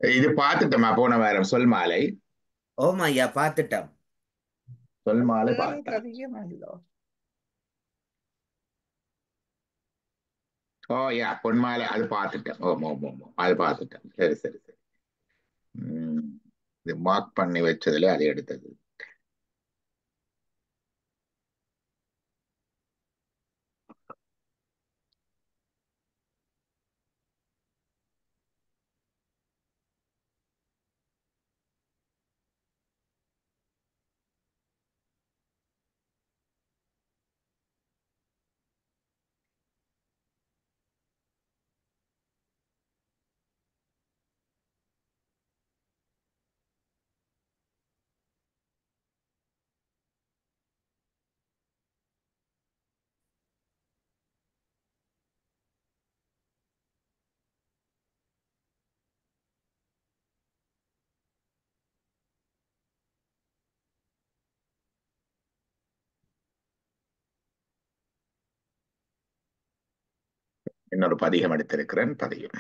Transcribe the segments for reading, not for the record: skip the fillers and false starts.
இது பார்த்துட்டோமா போன வாரம் சொல் மாலை. ஓமா ஐயா பார்த்துட்டோம். சொல் அது மாலை வேற பார்த்தா. பதிகமல்லோ. ஓ யா பொன்மாலை அது பார்த்துட்டேன். ஓம் ஓம் ஓம் ஓம். அது பார்த்துட்டேன். சரி சரி சரி. உம் இது மார்க் பண்ணி வச்சதுல அது எடுத்தது. இன்னொரு பதிகம் எடுத்திருக்கிறேன். பதிகம்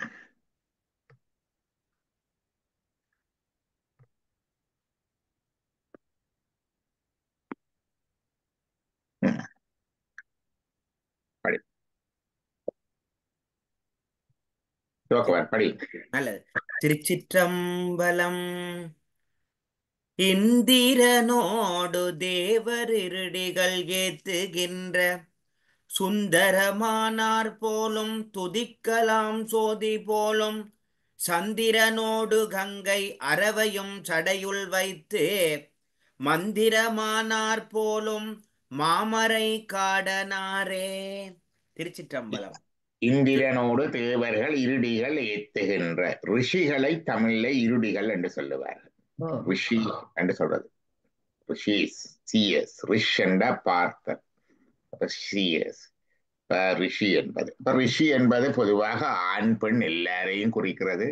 ம், படி துவக்குவார் படி. நல்லது. திருச்சிற்றம்பலம். இந்திரனோடு தேவர் இருடிகள் ஏத்துகின்ற சுந்தரமானார் போலும் துதிக்கலாம் சோதி போலும் சந்திரனோடு கங்கை அரவையும் சடையுள் வைத்து மந்திரமானார் போலும் மாமரை காடனாரே. திருச்சிற்றம்பலம். இந்திரனோடு தேவர்கள் இருடிகள் ஏத்துகின்ற ரிஷிகளை தமிழ்ல இருடிகள் என்று சொல்லுவார்கள். ஓ. ரிஷி என்று சொல்றது ரிஷிஸ் சிஎஸ் ரிஷ் என்ற பார்த்தர். சிஎஸ் ரிஷி என்பது ரிஷி என்பது பொதுவாக ஆண் பெண் எல்லாரையும் குறிக்கிறது.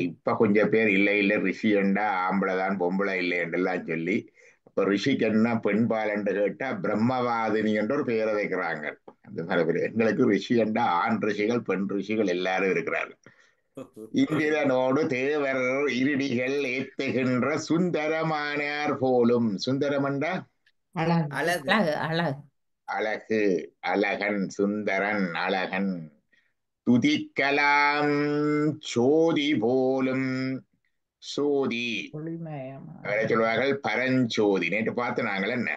இப்ப கொஞ்சம் பேர் இல்லை இல்லை ரிஷி என்றா ஆம்பளை தான் பொம்பளை இல்லை என்றெல்லாம் சொல்லி அப்ப ரிஷிக்கு என்ன பெண்பால் என்று கேட்டா பிரம்மவாதினி என்ற ஒரு பெயரை வைக்கிறாங்க. அந்த மாதிரி பேர். எங்களுக்கு ரிஷி என்றா ஆண் ரிஷிகள் பெண் ரிஷிகள் எல்லாரும் இருக்கிறார்கள். இந்திரனோடு தேவர் இருடிகள் ஏத்துகின்ற சுந்தரமானார் போலும். சுந்தரம் என்றா அழகு அழகு. அழகு அழகு. அழகு அழகன் சுந்தரன் அழகன். துதிக்கலாம் சோதி போலும். சோதி ஒளிமயமான. அவரை சொல்வார்கள் பரஞ்சோதி. நேற்று பார்த்து நாங்கள் என்ன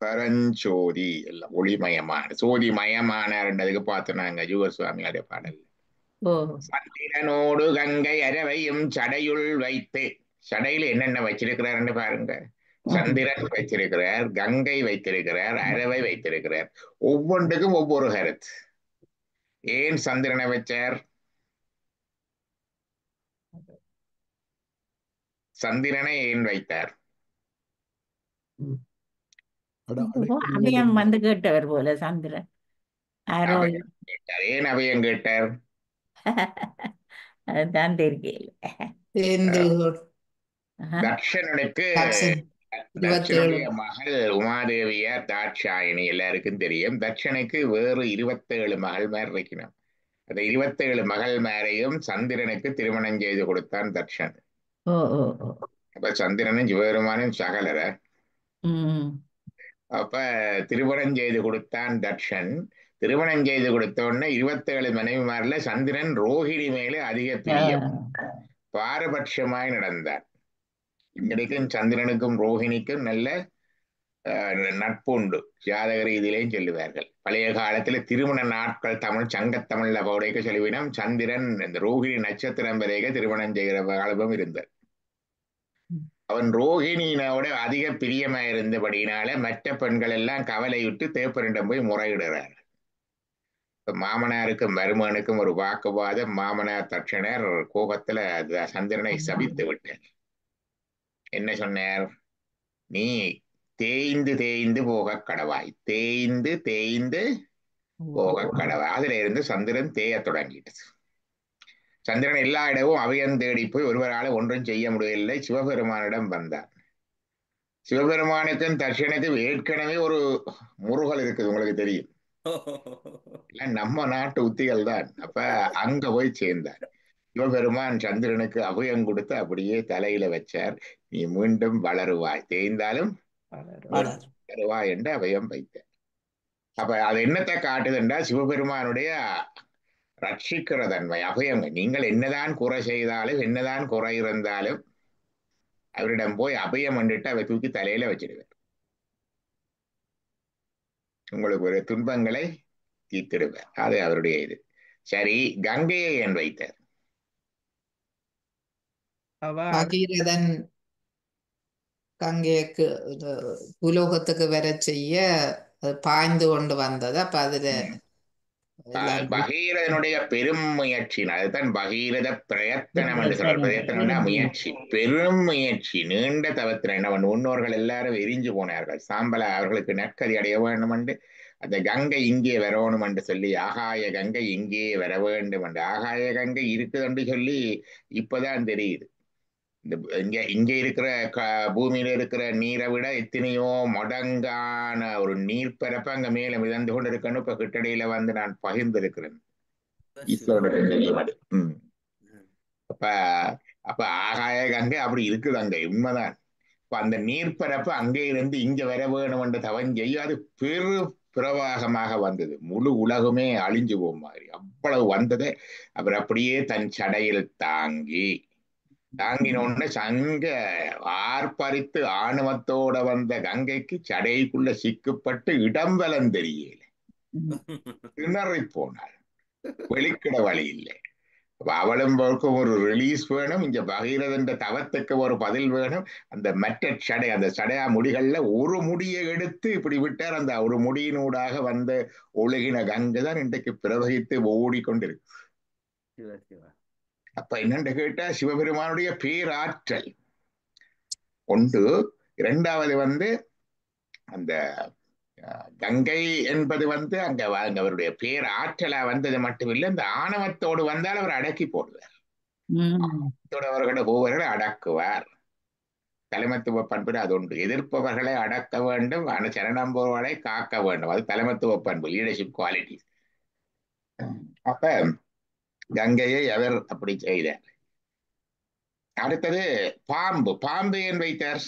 பரஞ்சோதி எல்லாம் ஒளிமயமான சோதி மயமானதுக்கு பார்த்து நாங்க ஜூவர் சுவாமியோட பாடல். ஓ. சந்திரனோடு கங்கை அரவையும் சடையுள் வைத்து. சடையில என்னென்ன வச்சிருக்கிறாருன்னு பாருங்க. சந்திரன் வைத்திருக்கிறார், கங்கை வைத்திருக்கிறார், அரவை வைத்திருக்கிறார். ஒவ்வொன்றுக்கும் ஒவ்வொரு கருத்து. ஏன் சந்திரனை வச்சார்? சந்திரனை ஏன் வைத்தார்? அபியம் வந்து கேட்டவர் போல சந்திரன் யாரோ. அபயம் கேட்டார். ஏன் அபயம் கேட்டார்? அதுதான் தெரியல. தட்சனுக்கு தட்சனுடைய மகள் உமாதேவியார் தாட்சாயினி எல்லாருக்கும் தெரியும். தட்சனுக்கு வேறு 27 மகள்மார் இருக்கணும். அந்த 27 மகள்மாரையும் சந்திரனுக்கு திருமணம் செய்து கொடுத்தான் தட்சன். ஓ ஓ ஓ. அப்ப சந்திரனும் சிவபெருமானும் சகலர. அப்ப திருமணம் செய்து கொடுத்தான் தட்சன். திருமணம் செய்து கொடுத்த உடனே 27 மனைவிமார்ல சந்திரன் ரோஹிணி மேலே அதிக பிரியம் பாரபட்சமாய் நடந்தார். இன்றைக்கும் சந்திரனுக்கும் ரோஹிணிக்கும் நல்ல நட்புண்டு. ஜாதக ரீதியிலையும் சொல்லுவார்கள். பழைய காலத்துல திருமண நாட்கள் தமிழ் சங்கத்தமிழ்ல போடைக்க சொல்லுவினம் சந்திரன் இந்த ரோஹிணி நட்சத்திரம் வரைக்க திருமணம் செய்கிற காலமும் இருந்தது. அவன் ரோஹிணியோட அதிக பிரியமா இருந்தபடினால மற்ற பெண்கள் எல்லாம் கவலையுட்டு தேப்பரிடம் போய் முறையிடுறார். மாமனாருக்கும் மருமகனுக்கும் ஒரு வாக்குவாதம். மாமனார் தட்சணர் கோபத்துல சந்திரனை சபித்து விட்டார். என்ன சொன்னார்? நீ தேய்ந்து தேய்ந்து போக கடவாய், தேய்ந்து தேய்ந்து போக கடவாய். அதுல இருந்து சந்திரன் தேய தொடங்கிட்டது. சந்திரன் எல்லா இடமும் அபயம் தேடி போய் ஒருவரால ஒன்றும் செய்ய முடியவில்லை. சிவபெருமானிடம் வந்தார். சிவபெருமானுக்கும் தட்சனுக்கும் ஏற்கனவே ஒரு முருகல் இருக்குது, உங்களுக்கு தெரியும். நம்ம நாட்டு உத்திகள் தான். அப்ப அங்க போய் சேர்ந்தார். சிவபெருமான் சந்திரனுக்கு அபயம் கொடுத்து அப்படியே தலையில வச்சார். நீ மீண்டும் வளருவாய், தேய்ந்தாலும் வளரும். வளருவாய் என்று அபயம் வைத்தார். அப்ப அது என்னத்தை காட்டுது என்றால் சிவபெருமானுடைய ரட்சிக்கிற தன்மை, அபயம். நீங்கள் என்னதான் குறை செய்தாலும் என்னதான் குறை இருந்தாலும் அவரிடம் போய் அபயம் பண்ணிட்டு அவை தூக்கி தலையில வச்சிடுவார். உங்களுக்கு ஒரு துன்பங்களை தீர்த்திடுவார். அது அவருடைய இது. சரி, கங்கையை ஏன் வைத்தார்? அவ பகீரதன் கங்கைக்கு பூலோகத்துக்கு வர செய்ய அது பாய்ந்து கொண்டு வந்தது. அப்ப அதுல எல்லாம் பகீரதனுடைய பெரும் முயற்சி, அதுதான் பகீரத பிரயத்தனம் என்று சொல்ற. பிரயத்தனம்னா முயற்சி, பெரும் முயற்சி, நீண்ட தவத்தின என்னவன் முன்னோர்கள் எல்லாரும் எரிஞ்சு போனார்கள். சாம்பல அவர்களுக்கு நற்கதி அடைய வேண்டும் என்று அந்த கங்கை இங்கே வரணும் என்று சொல்லி, ஆகாய கங்கை இங்கே வர வேண்டும் என்று. ஆகாய கங்கை இருக்குது என்று சொல்லி இப்பதான் தெரியுது. இங்க இங்க இருக்கிற பூமியில இருக்கிற நீரை விட எத்தனையோ மடங்கான ஒரு நீர்ப்பரப்பு அங்க மேல மிதந்து கொண்டு இருக்கணும். இப்ப கிட்டடியில வந்து நான் பகிர்ந்திருக்கிறேன். ஈஸ்வரனுக்கு தெரியும் அது. அப்ப அப்ப ஆகாய கங்கை அப்படி இருக்குது அங்க, உண்மைதான். இப்ப அந்த நீர்ப்பரப்பு அங்கே இருந்து இங்க வர வேணும் என்ற தவம் செய்ய அது பெரு பிரவாகமாக வந்தது. முழு உலகமே அழிஞ்சு போகும் மாதிரி அவ்வளவு வந்தது. அவர் அப்படியே தன் சடையில் தாங்கினோன்னு சங்க ஆர்ப்பரித்து ஆணவத்தோட வந்த கங்கைக்கு சடைக்குள்ள சிக்கப்பட்டு இடம்பலம் தெரியல, திணறி போனாள். வெளிக்கிட வழி இல்லை. அவளும் ஒரு ரிலீஸ் வேணும், இங்க பகீரதன் தவத்துக்கு ஒரு பதில் வேணும். அந்த மற்ற சடை, அந்த சடையா முடிகள்ல ஒரு முடியை எடுத்து இப்படி விட்டார். அந்த ஒரு முடியினூடாக வந்த ஒழுகின கங்கை தான் இன்றைக்கு பிரவகித்து ஓடிக்கொண்டிருக்கு. அப்ப என்னன்னு கேட்டா சிவபெருமானுடைய பேராற்றல் ஒன்று. இரண்டாவது அந்த கங்கை என்பது அங்க அவருடைய பேராற்றலா வந்தது மட்டுமில்லை, இந்த ஆணவத்தோடு வந்தால் அவர் அடக்கி போடுவார். அவர்களை ஒவ்வொருவர்களை அடக்குவார். தலைமத்துவ பண்பு அது ஒன்று. எதிர்ப்பவர்களை அடக்க வேண்டும், சரணம்பவர்களை காக்க வேண்டும். அது தலைமத்துவ பண்பு, லீடர்ஷிப் குவாலிட்டி. அப்ப கங்கையை அவர் அப்படி செய்தார். அடுத்தது பாம்பு ஏன் வைத்தார்?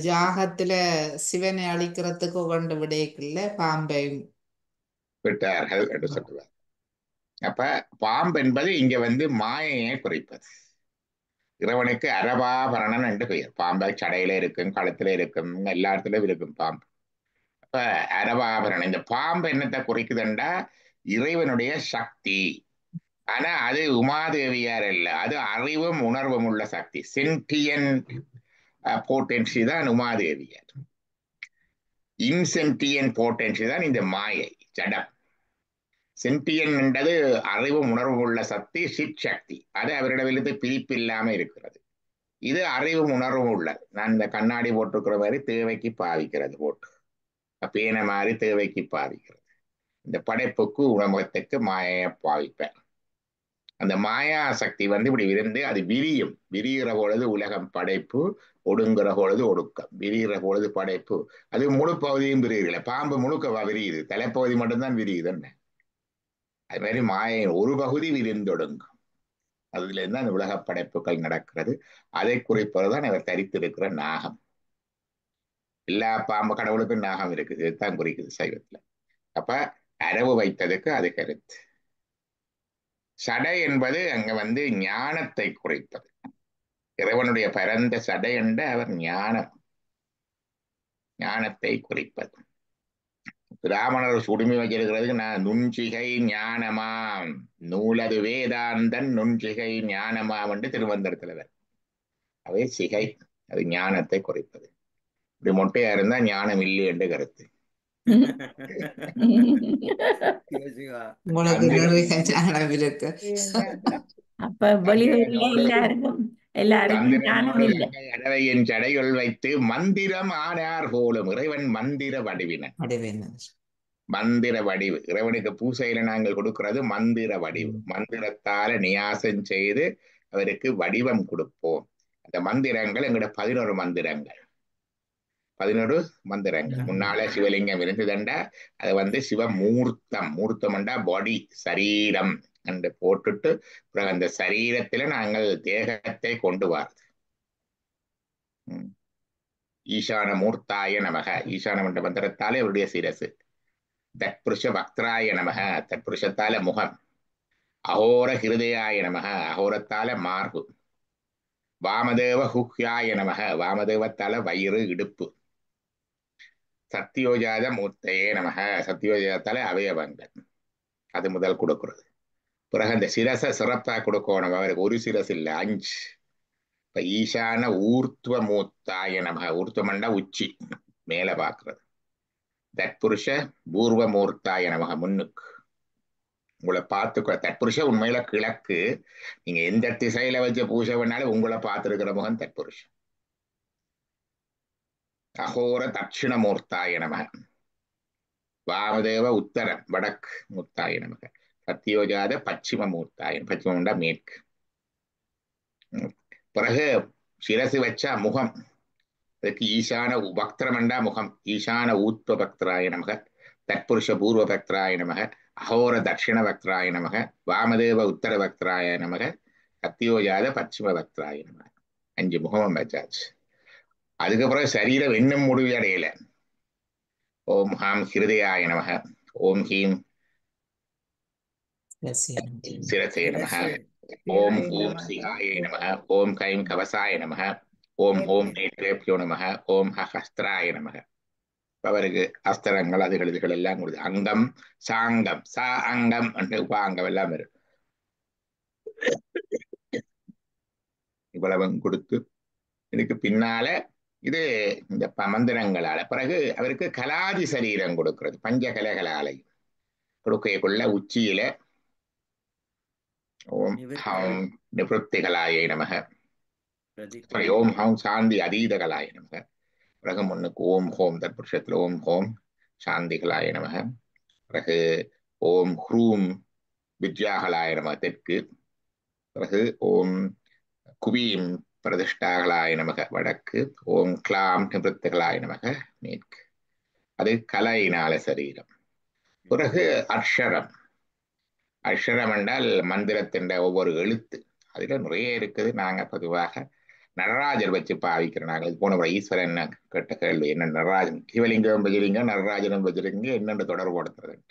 ஜாகத்துல சிவனை அழிக்கிறதுக்கு கொண்டு விடைக்குள்ள பாம்பையும் விட்டார்கள் என்று சொல்லுவார். அப்ப பாம்பு என்பது இங்க மாயையை குறைப்பது. இறைவனுக்கு அரபாபரணன் என்று பெயர். பாம்பை சடையில இருக்கும், களத்துல இருக்கும், எல்லா இடத்துலயும் இருக்கும் பாம்பு. அப்ப அரபாபரணன், இந்த பாம்பு என்னத்தை குறிக்குதுண்டா இறைவனுடைய சக்தி. ஆனா அது உமாதேவியார் அல்ல, அது அறிவும் உணர்வும் உள்ள சக்தி. சென்டியன் போட்டன்சி தான் உமாதேவியார். இன்சென்டியன் போட்டன்சி தான் இந்த மாயை ஜடம். சென்டியன் என்றது அறிவும் உணர்வும் உள்ள சக்தி, சிட் சக்தி. அது அவரிடமிருந்து பிரிப்பு இல்லாம இருக்கிறது. இது அறிவும் உணர்வும் உள்ளது. நான் இந்த கண்ணாடி போட்டிருக்கிற மாதிரி தேவைக்கு பாவிக்கிறது, போட்டு பேனை மாதிரி தேவைக்கு பாவிக்கிறது. இந்த படைப்புக்கு உணவகத்துக்கு மாயையை பாவிப்பேன். அந்த மாயா சக்தி இப்படி விருந்து அது விரியும். விரிகிற பொழுது உலகம் படைப்பு, ஒடுங்குற பொழுது ஒடுக்கம். விரிகிற பொழுது படைப்பு. அது முழு பகுதியும் விரியுதுல. பாம்பு முழுக்க விரியுது, தலைப்பகுதி மட்டும்தான் விரியுது. என்ன அது மாதிரி மாயின் ஒரு பகுதி விரிந்தொடுங்கும். அதுல இருந்து அந்த உலக படைப்புகள் நடக்கிறது. அதை குறிப்பதுதான் அவர் தரித்திருக்கிற நாகம். எல்லா பாம்பு கடவுளுக்கும் நாகம் இருக்குது, இதுதான் குறிக்குது சைவத்துல. அப்ப அரவு வைத்ததுக்கு அது கருத்து. சடை என்பது அங்க ஞானத்தை குறைப்பது. இறைவனுடைய பரந்த சடை என்ற அவர் ஞானத்தை குறிப்பது. பிராமணர் சுடுமி வச்சிருக்கிறதுக்கு நான் நுண்சிகை ஞானமாம், நூலது வேதாந்தன் நுண்சிகை ஞானமாம் என்று திருவந்தரத்துல அவை சிகை, அது ஞானத்தை குறைப்பது. இப்படி மொட்டையா இருந்தா ஞானம் இல்லை என்று கருத்து. அப்ப வெளியூர்ல அடவையின் சடைகள் வைத்து மந்திரம் ஆனார் போலும். இறைவன் மந்திர வடிவினன். மந்திர வடிவு இறைவனுக்கு பூசையில நாங்கள் கொடுக்கிறது மந்திர வடிவு. மந்திரத்தால நியாசம் செய்து அவருக்கு வடிவம் கொடுப்போம். அந்த மந்திரங்கள் எங்கட 11 மந்திரங்கள். 11 மந்திரங்கள். முன்னால சிவலிங்கம் இருந்ததுண்டா அது சிவமூர்த்தம். மூர்த்தம்ண்டா பாடி, சரீரம். என்று போட்டுட்டு பிறகு அந்த சரீரத்துல நாங்கள் தேகத்தை கொண்டு வாரது. ஈசான மூர்த்தாய நமக, ஈசானம் என்ற மந்திரத்தாலே அவருடைய சிரசு. தத்புருஷ வக்திராய நமக, தத்புருஷத்தால முகம். அகோர ஹிருதயாய நமக, அகோரத்தால மார்பு. வாமதேவ ஹுஹ்யாய நமக, வாமதேவத்தால வயிறு இடுப்பு. சத்தியோஜாத மூர்த்தையே நமக, சத்தியோஜாத்தால அவயவங்கள். அது முதல் கொடுக்கிறது. பிறகு அந்த சிரசை சிறப்பா கொடுக்கணும். அவருக்கு ஒரு சிரஸ் இல்லை, 5. இப்ப ஈசான ஊர்த்துவ மூர்த்தாய நமக, ஊர்த்துவம்னா உச்சி மேல பாக்குறது. தத்புருஷ பூர்வ மூர்த்தாய நமக, முன்னுக்கு உங்களை பார்த்து. தற்புருஷ உண்மையில கிழக்கு. நீங்க எந்த திசையில வச்சு பூஜை பண்ணாலும் உங்களை பார்த்துருக்கிற முகம் தற்புருஷம். அகோர தட்சிண மூர்த்தாய நமக, வாமதேவ உத்தரம் வடக்கு மூர்த்தாய நமக, சத்தியோஜாத பச்சிம மூர்த்தாய, பச்சிமம்டா மேற்கு. பிறகு சிரசு வச்சா முகம், அதுக்கு ஈசான பக்திரமண்டா முகம். ஈசான ஊத்வ பக்தராய நமக, தற்புருஷ பூர்வ பக்தராய நமக, அகோர தட்சிண பக்தராய நமக, வாமதேவ உத்தர பக்தராய நமக, சத்தியோஜாத பச்சிம பக்தராய நமக. 5 முகமும் வச்சாச்சு. அதுக்கப்புறம் சரீரம் இன்னும் முடிவு அடையல. ஓம் ஹாம் ஹிருதயாய நமக, ஓம் ஹீம் சிரசே நமக, ஓம் ஹூம் சிகாய நமக, ஓம் கைம் கவசாய நமக, ஓம் ஹோம் நேத்ரேப்யோ நமக, ஓம் ஹஸ்திராய நமக. அவருக்கு அஸ்திரங்கள் அதுகள் இதுகள் எல்லாம் கொடுத்து அங்கம் சாங்கம் சா அங்கம் உபாங்கம் எல்லாம் வரும். இவ்வளவும் கொடுத்து இதுக்கு பின்னால இது இந்த மந்திரங்களால பிறகு அவருக்கு கலாதி சரீரம் கொடுக்கிறது. பஞ்ச கலைகளாலை கொடுக்கைக்குள்ள உச்சியில ஓம் ஹம் நிவృத்திகளாய நமக, ஓம் ஹம் சாந்தி அதீதகளாய நமக. பிறகு முன்னுக்கு ஓம் ஹோம் தற்புருஷத்துல ஓம் ஹோம் சாந்திகளாய நமக. பிறகு ஓம் ஹ்ரூம் வித்யாகளாய நமக தெற்கு. பிறகு ஓம் குவீம் பிரதிஷ்டாகளாய நமக வடக்கு. ஓம் கிளாம் நிவృத்திகளாய நமக மேற்கு. அது கலையினால சரீரம். பிறகு அக்ஷரம். அக்ஷரம் என்றால் மந்திரத்தின் ஒவ்வொரு எழுத்து. அதுல நிறைய இருக்குது. நாங்க பொதுவாக நடராஜர் வச்சு பாவிக்கிறோம். நாங்கள் போன முறை ஈஸ்வரன் கேட்ட கேள்வி என்ன, நடராஜன் சிவலிங்கம் வச்சிருங்க நடராஜனும் வச்சிருங்க என்னென்று தொடர்புபடுத்துறது.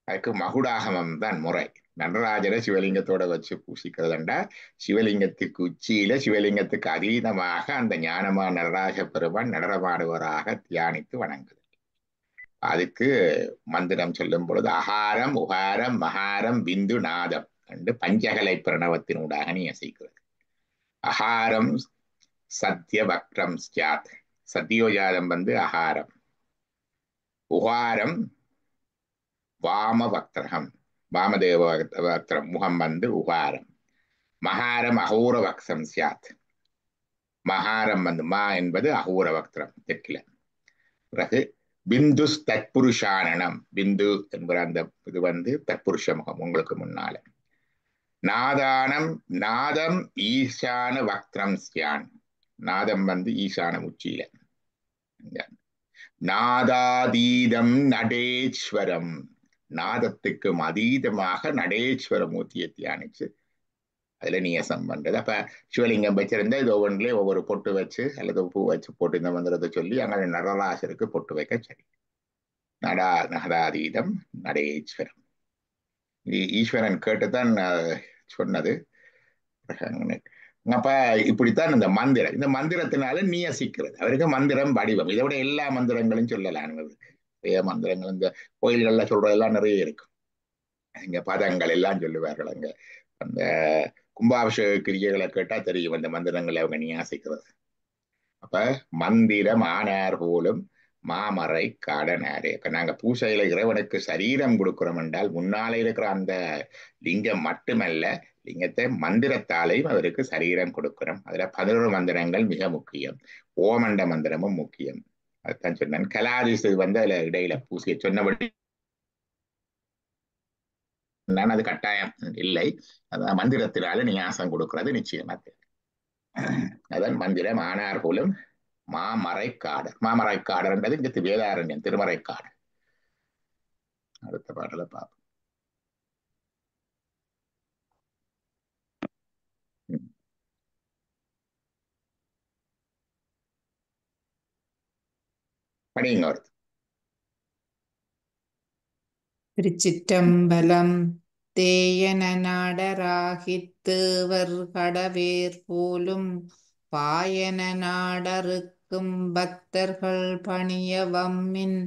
அதுக்கு மகுடாகமம் தான் முறை. நடராஜரை சிவலிங்கத்தோட வச்சு பூசிக்கிறதுண்டா சிவலிங்கத்துக்கு உச்சியில சிவலிங்கத்துக்கு அதீதமாக அந்த ஞானமா நடராஜ பெருமான் நடனமாடுவராக தியானித்து வணங்குது. அதுக்கு மந்திரம் சொல்லும் பொழுது அகாரம் உகாரம் மகாரம் பிந்து நாதம் என்று பஞ்சகலை பிரணவத்தினூடாக நியசிக்கிறது. அகாரம் சத்திய வக்ரம் ஸ்யாத், சத்தியோஜாதம் அகாரம். உகாரம் வாம வக்திரம், வாமதேவ வக்திரம் முகம் உகாரம். மகாரம் அகோர வக்ஷம் சியாத், மகாரம் மா என்பது அகோர வக்திரம் தெற்கில. பிறகு பிந்து தற்புருஷானனம், பிந்து என்கிற அந்த இது தற்புருஷ முகம் உங்களுக்கு முன்னால. நாதானம் நாதம் ஈசான வக்திரம் ஸ்யான், நாதம் ஈசான உச்சியில. நாதாதீதம் நடேஸ்வரம், நாதத்துக்கும் அதீதமாக நடேஸ்வர மூர்த்தியை தியானிச்சு அதுல நியசம் பண்றது. அப்ப சிவலிங்கம் வச்சிருந்தா இது ஒவ்வொன்றிலே ஒவ்வொரு பொட்டு வச்சு அல்லது பூ வச்சு போட்டு இந்த மந்திரத்தை சொல்லி அங்கே நடராசருக்கு பொட்டு வைக்க சரி. நடாதீதம் நடேஸ்வரம். ஈஸ்வரன் கேட்டுத்தான் சொன்னது. அப்ப இப்படித்தான் இந்த மந்திரம், இந்த மந்திரத்தினால நியசிக்கிறது. அவருக்கு மந்திரம் வடிவம். இதை விட எல்லா மந்திரங்களும் சொல்லலாம். மந்திரங்கள் இந்த கோயில்கள்ல சொல்றதெல்லாம் நிறைய இருக்கு. இங்க பதங்கள் எல்லாம் சொல்லுவார்கள். அங்க அந்த கும்பாபிஷேக கிரியைகளை கேட்டா தெரியும் அந்த மந்திரங்களை அவங்க நியாசிக்கிறது. அப்ப மந்திரம் ஆனார் போலும் மாமறை காடனாரே. இப்ப நாங்க பூசையில இறைவனுக்கு சரீரம் கொடுக்கிறோம் என்றால் முன்னாலே இருக்கிற அந்த லிங்கம் மட்டுமல்ல, லிங்கத்தை மந்திரத்தாலையும் அவருக்கு சரீரம் கொடுக்கிறோம். அதுல 11 மந்திரங்கள் மிக முக்கியம். ஓமண்ட மந்திரமும் முக்கியம். அதுதான் சொன்னேன். கலாதிசு அதுல இடையில பூசிய சொன்னபடி அது கட்டாயம் இல்லை. அதான் மந்திரத்தினால நியாசம் கொடுக்கிறது நிச்சயமா. அதான் மந்திரம் ஆனார் போலும் மாமறைக்காடர். மாமறைக்காடர்ன்றது இங்க வேதாரண்யம் திருமறைக்காடு. அடுத்த பாடலை பார்ப்போம். படிங்க வருது. திருச்சிற்றம்பலம். தேயன நாடராகித் தேவர் கடவேர் போலும் பாயன நாடருக்கும் பக்தர்கள் பணிய வம்மின்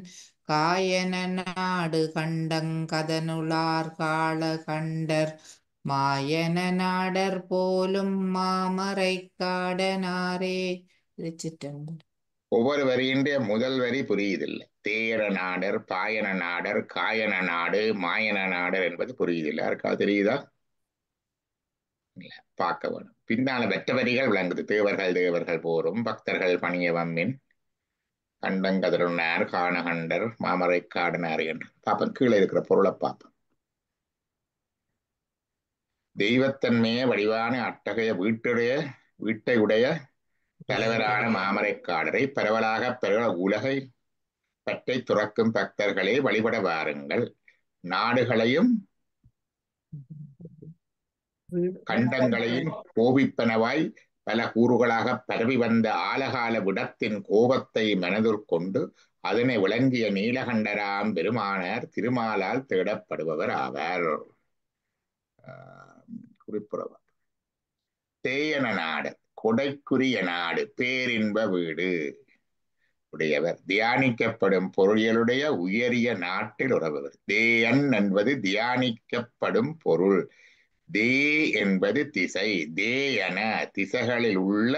காயன நாடு கண்டங்கதனுளார் காள கண்டர் மாயன நாடர் போலும் மாமரைக் காடனாரே. திருச்சிற்றம்பலம். ஒவ்வொரு வரியின்ற முதல் வரி புரியுதில்லை. தேயன நாடர், பாயன நாடர், காயன நாடு, மாயன நாடர் என்பது புரியுதில்லை. யாருக்காவது தெரியுதா? இல்ல, பார்க்க வேணும். பின்னால வெற்ற வரிகள் விளங்குது. தேவர்கள் தேவர்கள் போரும் பக்தர்கள் பணிய வம்மின் கண்டங்கதருணார் காணகண்டர் மாமரை காடனார் என்று பார்ப்போம். கீழே இருக்கிற பொருளை பார்ப்போம். தெய்வத்தன்மைய வடிவான அத்தகைய வீட்டை உடைய தலைவரான மாமரைக்காடரை பரவலாக உலகை பற்றை துறக்கும் பக்தர்களே வழிபட வாருங்கள். நாடுகளையும் கண்டங்களையும் கோபிப்பனவாய் பல கூறுகளாக பரவி வந்த ஆலகால விடத்தின் கோபத்தை மனதில் கொண்டு அதனை விளங்கிய நீலகண்டராம் பெருமானார் திருமாலால் தேடப்படுபவர் ஆவார். குறிப்புறவர். தேயன நாடு கொடைக்குரிய நாடு, பேரின்ப வீடு உடையவர், தியானிக்கப்படும் பொருளியலுடைய உயரிய நாட்டில் உறவுவர். தேயன் என்பது தியானிக்கப்படும் பொருள், தே என்பது திசை, தேயன திசைகளில் உள்ள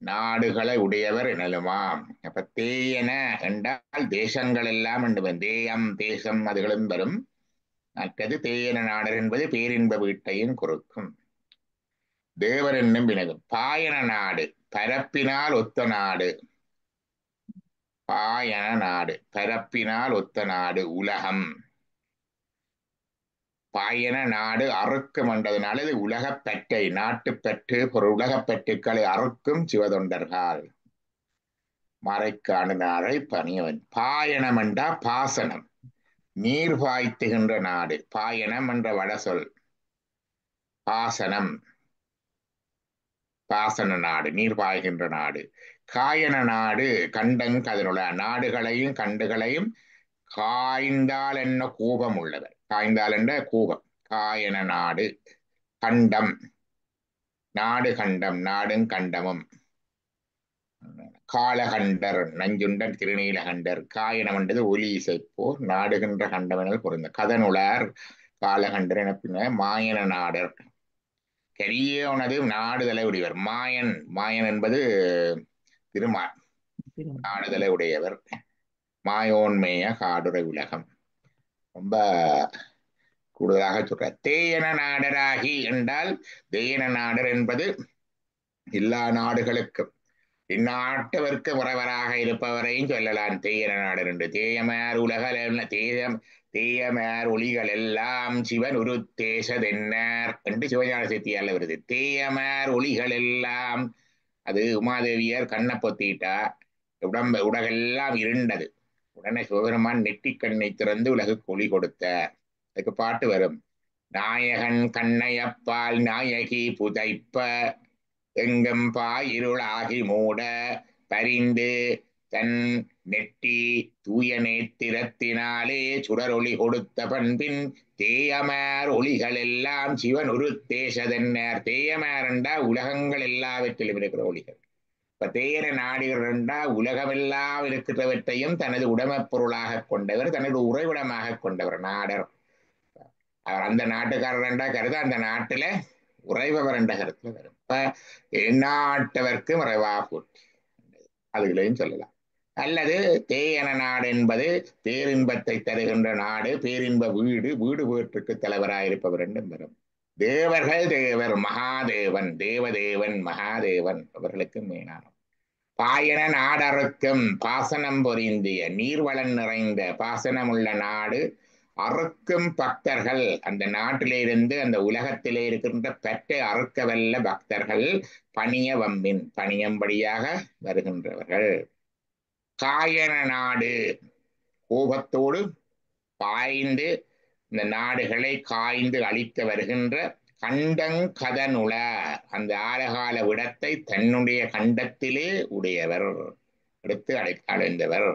நாடுகளை உடையவர் எனலுமாம். அப்ப தேயன என்றால் தேசங்கள் எல்லாம் என்று தேயம் தேசம் அதுகளும் வரும். மற்றது தேயன நாடர் என்பது பேரின்ப வீட்டையும் குறிக்கும். தேவர் என்னும் வினகும். பாயன நாடு பரப்பினால் ஒத்த நாடு, பாயன நாடு பரப்பினால் ஒத்த நாடு உலகம். பாயன நாடு அறுக்கும் என்றதுனால இது உலகப்பற்றை, நாட்டுப்பற்று உலகப்பற்றுக்களை அறுக்கும் சிவதொண்டர்கள் மறைக்காணினாரை பணியவன். பாயனம் என்றா பாசனம், நீர் பாய்த்துகின்ற நாடு. பாயனம் என்ற வட சொல் பாசனம், பாசன நாடு, நீர் பாய்கின்ற நாடு. காயன நாடு கண்டங்கதனுள்ள நாடுகளையும் கண்டுகளையும் காய்ந்தால் என்ன கோபம் உள்ளவர், காய்ந்தால் என்ற கோபம். காயன நாடு கண்டம், நாடு கண்டம், நாடும் கண்டமும். காலகண்டர் நஞ்சுண்டன் திருநீலகண்டர். காயனம் என்றது ஒலி இசைப்போர், நாடுகின்ற கண்டமெனல் பொருந்த. கதனுளார் காலகண்டர் என பின்ன மாயன நாடர் கரியோனது நாடுதலை உடையவர். மாயன், மாயன் என்பது திருமால், நாடுதலை உடையவர். மாயோன்மேய காடுரை உலகம். ரொம்ப கூடுதலாக சொல்ற. தேயன நாடராகி என்றால் தேயன நாடர் என்பது எல்லா நாடுகளுக்கும் இந்நாட்டவர்க்கு முறைவராக இருப்பவரையும் சொல்லலாம் தேயன நாடர் என்று. தேயமார் உலக தேயமார் ஒளிகள் எல்லாம் சிவன் உருத்தேசதென்னார் என்று சிவஞான சித்தியால வருது. தேயமார் ஒளிகள் எல்லாம், அது உமாதேவியார் கண்ணை பொத்திட்டா உலகெல்லாம் இருண்டது. உடனே சிவபெருமான் நெற்றிக்கண்ணை திறந்து உலகுக்கு ஒளி கொடுத்தார். அதுக்கு பாட்டு வரும். நாயகன் கண்ணையப்பால் நாயகி புதைப்ப எங்கும் பாயிருளாகி மூட பரிந்து தன் நெட்டி தூய நேத்திரத்தினாலே சுடரொளி கொடுத்த பண்பின் தேயமார் ஒளிகள் எல்லாம் சிவன் உருத்தேசதென்னார். தேயமார் என்றா உலகங்கள் எல்லாவற்றிலும் இருக்கிற ஒளிகள். இப்ப தேயன நாடுகள் என்றா உலகமெல்லாம் இருக்கிறவற்றையும் தனது உடைமைப் பொருளாக கொண்டவர், தனது உறைவிடமாக கொண்டவர் நாடர். அவர் அந்த நாட்டுக்காரர் என்றா கருது அந்த நாட்டுல உறைபவர் என்ற கருத்துல வரும். இப்ப எந்நாட்டவர்க்கு மறைவா போற்றி அதுகளையும் சொல்லலாம். அல்லது தேயன நாடு என்பது பேரின்பத்தை தருகின்ற நாடு, பேரின்ப வீடு, வீடு வீட்டுக்கு தலைவராயிருப்பவர் என்றும் வரும். தேவர்கள் தேவர், மகாதேவன், தேவதேவன், மகாதேவன் அவர்களுக்கு மேனான. பாயன நாடறுக்கும் பாசனம் பொருந்திய நீர்வளம் நிறைந்த பாசனமுள்ள நாடு அறுக்கும் பக்தர்கள், அந்த நாட்டிலே இருந்து அந்த உலகத்திலே இருக்கின்ற பற்றை அறுக்கவல்ல பக்தர்கள் பணிய வம்பின் பணியும்படியாக வருகின்றவர்கள். காயன நாடு கோபத்தோடு பாய்ந்து இந்த நாடுகளை காய்ந்து அழிக்க வருகின்ற கண்டங்கதனுள, அந்த ஆலகால விடத்தை தன்னுடைய கண்டத்திலே உடையவர், எடுத்து அடைந்தவர்.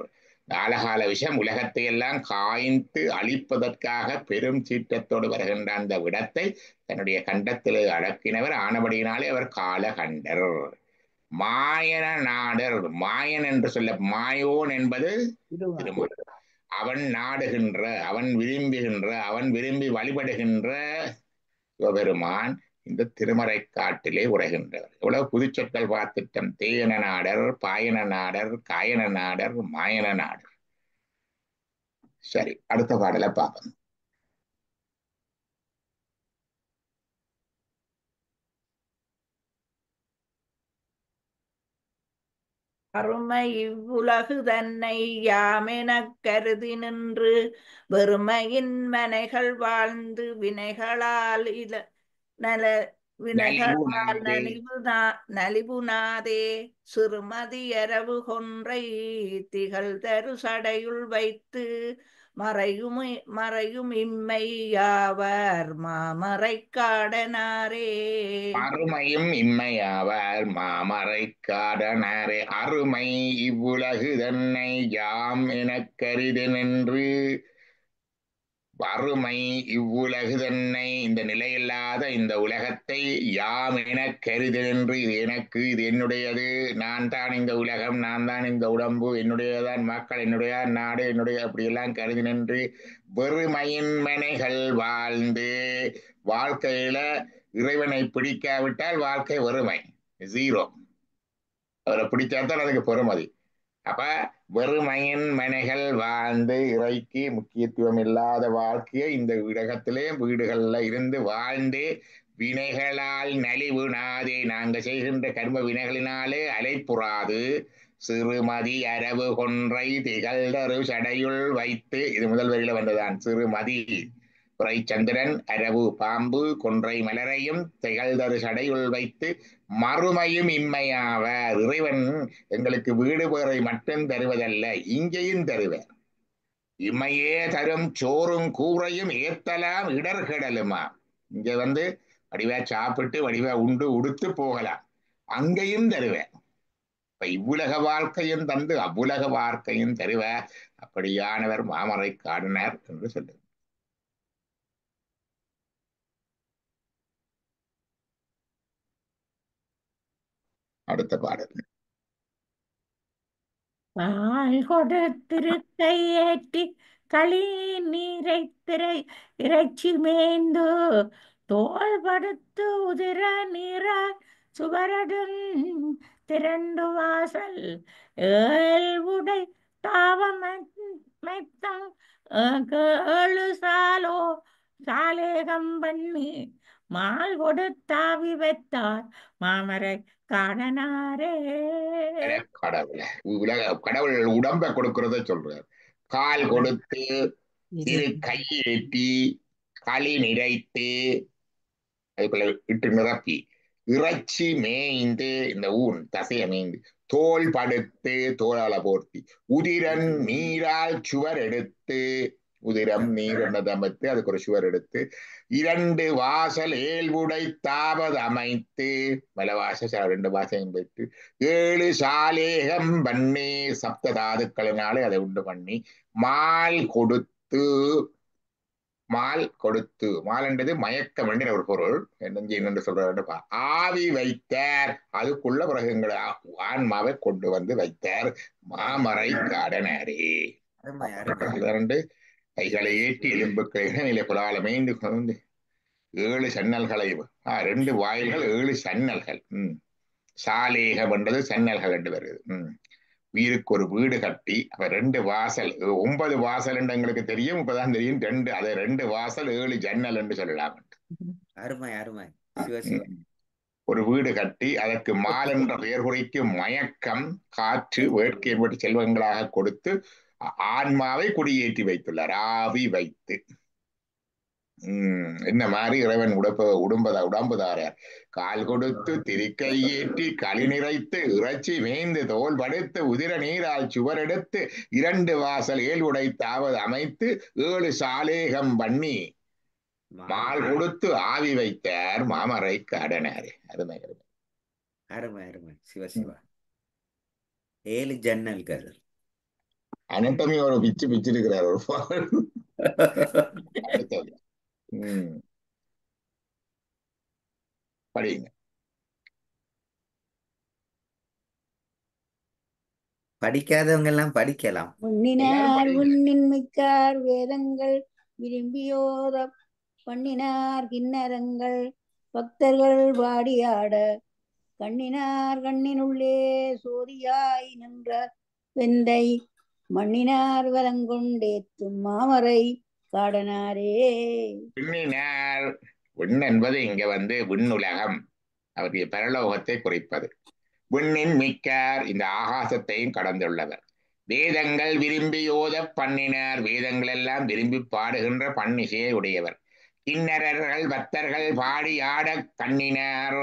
காலகால விஷயம் உலகத்தை எல்லாம் காய்ந்து அழிப்பதற்காக பெரும் சீற்றத்தோடு வருகின்ற அந்த விடத்தை தன்னுடைய கண்டத்திலே அடக்கினவர் ஆனபடியினாலே அவர் காலகண்டர். மாயன நாடர், மாயன் என்று சொல்ல, மாயோன் என்பது திருமால். அவன் நாடுகின்ற, அவன் விரும்புகின்ற, அவன் விரும்பி வழிபடுகின்ற சிவபெருமான் இந்த திருமறை காட்டிலே உரைகின்றவர். எவ்வளவு புதுச்சொற்கள் பார்த்துட்டோம். தேயன நாடர், பாயன நாடர், காயன நாடர், மாயன நாடர். சரி, அடுத்த பாடலை பார்ப்போம். அருமை இவ்வுலகு தன்னை யாமெனக் கருதி நின்று வெறுமையின் மனைகள் வாழ்ந்து வினைகளால் வினைகளால் நலிவுனாதே சிறுமதி அரவு கொன்றை திகழ் தரு சடையுள் வைத்து மறையும் இம்மை யாவர் மாமறை காடனாரே. அருமையும் இம்மையாவர் மாமறை காடனாரே. அருமை இவ்வுலகு தன்னை யாம் எனக் கருதி நின்று, வறுமை இவ்வுலகு தன்னை, இந்த நிலையில்லாத இந்த உலகத்தை யாம் என கருதி நின்று, இது எனக்கு, இது என்னுடையது, நான் தான் இந்த உலகம், நான் தான் இந்த உடம்பு, என்னுடையதான் மக்கள், என்னுடைய நாடு, என்னுடைய, அப்படியெல்லாம் கருதி நின்று வெறுமையின் மனைகள் வாழ்ந்து, வாழ்க்கையில இறைவனை பிடிக்காவிட்டால் வாழ்க்கை வெறுமை, ஜீரோ. அவரை பிடிச்சாதான் அதுக்கு பெறுமதி. அப்ப வெறுமையின் மனைகள் வாழ்ந்து இறைக்கு முக்கியத்துவம் இல்லாத வாழ்க்கையை இந்த உலகத்திலே வீடுகள்ல இருந்து வாழ்ந்து வினைகளால் நலிவு நாதே, நாங்க செய்கின்ற கர்ம வினைகளினாலே அலைப்புறாது சிறுமதி அரவு கொன்றை திகழ்தரு சடையுள் வைத்து. இது முதல் வரியில வந்ததான். சிறுமதி புரை சந்திரன், அரவு பாம்பு, கொன்றை மலரையும் திகழ்தரு சடையுள் வைத்து மறுமையும் இம்மையாவர். இறைவன் எங்களுக்கு வீடு பேரை மட்டும் தருவதல்ல, இங்கேயும் தருவார். இம்மையே தரும் சோறும் கூரையும் ஏத்தலாம் இடர்கடலுமா. இங்க வடிவா சாப்பிட்டு வடிவா உண்டு உடுத்து போகலாம், அங்கேயும் தருவார். இப்ப இவ்வுலக வாழ்க்கையும் தந்து அவ்வுலக வாழ்க்கையும் தருவார். அப்படியானவர் மாமறை காடனார் என்று சொல்லுவார். அடுத்த பாடல். பால் கொடுத்திருக்கை ஏற்றி களி நீரை இறைச்சி மேய்ந்து தோல் படுத்து உதிர நீராய் சுவரடன் திரண்டு வாசல் ஏழ் உடை தாவம் மெத்தம் ஏழு சாலேகம் பண்ணி மால் கொடுத்தாவி வைத்தார் மாமரை காடனாரே. கடவுள் உடம்பை கொடுக்கறத சொல்றார். கால் கொடுத்து, திரு கையேற்றி, களி நிறைத்து, அதுக்குள்ள இட்டு நிரப்பி, இறைச்சி மேய்ந்து, இந்த ஊன் தசைய மேய்ந்து, தோல் படுத்து, தோளால போர்த்தி, உதிரன் நீரால் சுவர் எடுத்து, உதிரம் நீர் அமைத்து அதுக்கு ஒரு சுவர் எடுத்து, 2 வாசல் ஏழ்வுடை தாவத் அமைத்து, மலவாச 2 வாசையும் வைத்து, 7 சாலேகம் பண்ணி, சப்த தாதுக்களினாலே அதை உண்டு பண்ணி, மால் கொடுத்து, மால் என்றது மயக்கம் என்கிற ஒரு பொருள். என்னென்று சொல்றாரு, ஆவி வைத்தார், அதுக்குள்ள பிறகுங்களை ஆன்மாவை கொண்டு வந்து வைத்தார் மாமறை காடனாரே. கைகளை ஏற்றி எலும்புக்களை இடைநிலை புலால மேய்ந்து கொண்டு 7 சன்னல்களை, 2 வாயில்கள் 7 சன்னல்கள். சாலேகம் என்றது சன்னல்கள் என்று வருது. உயிருக்கு ஒரு வீடு கட்டி, அப்ப 2 வாசல், 9 வாசல் என்று எங்களுக்கு தெரியும், இப்பதான் தெரியும் 2, அதை 2 வாசல் 7 ஜன்னல் என்று சொல்லலாம். அருமை அருமை. ஒரு வீடு கட்டி அதற்கு மால் என்ற பெயர் குறிக்கும் மயக்கம், காற்று, வேட்கை என்பது செல்வங்களாக கொடுத்து ஆன்மாவை குடியேற்றி வைத்துள்ளார், ஆவி வைத்து. என்ன மாதிரி இறைவன் உடம்புதாரார். கால் கொடுத்து திருக்கை ஏற்றி களி நிறைத்து இறைச்சி மேய்ந்து தோல் படுத்து உதிர நீரால் சுவர் எடுத்து 2 வாசல் 7 உடை தாவத் அமைத்து 7 சாலேகம் பண்ணி மால் கொடுத்து ஆவி வைத்தார் மாமறை காடனாரே. அருமை அருமை அருமை அருமை. சிவ சிவா. 7 ஜன்னல்கள். அனட்டமி ஒரு பிச்சு பிச்சு இருக்கிறார் ஒரு பாடல். அடுத்தது ம் படிங்க. படிக்காதவங்க எல்லாம் படிக்கலாம். எல்லாரும் உண்ணினார் படிங்க. விண்ணின் மிக்கார் வேதங்கள் விரும்பியோத பண்ணினார் கிண்ணறங்கள் பக்தர்கள் வாடியாட கண்ணினார் கண்ணினுள்ளே சோதியாய் நின்ற வெந்தை மண்ணினார் வலங்கொண்டேத்தும் மாமரை காடனாரே. விண்ணினார். விண் என்பது இங்க விண்ணுலகம், அவருடைய பரலோகத்தை குறிப்பது. விண்ணின் மிக்கார், இந்த ஆகாசத்தையும் கடந்துள்ளவர். வேதங்கள் விரும்பி ஓத பண்ணினார், வேதங்கள் எல்லாம் விரும்பி பாடுகின்ற பன்னிசையை உடையவர். கிண்ணறர்கள் பக்தர்கள் பாடி ஆட கண்ணினார்.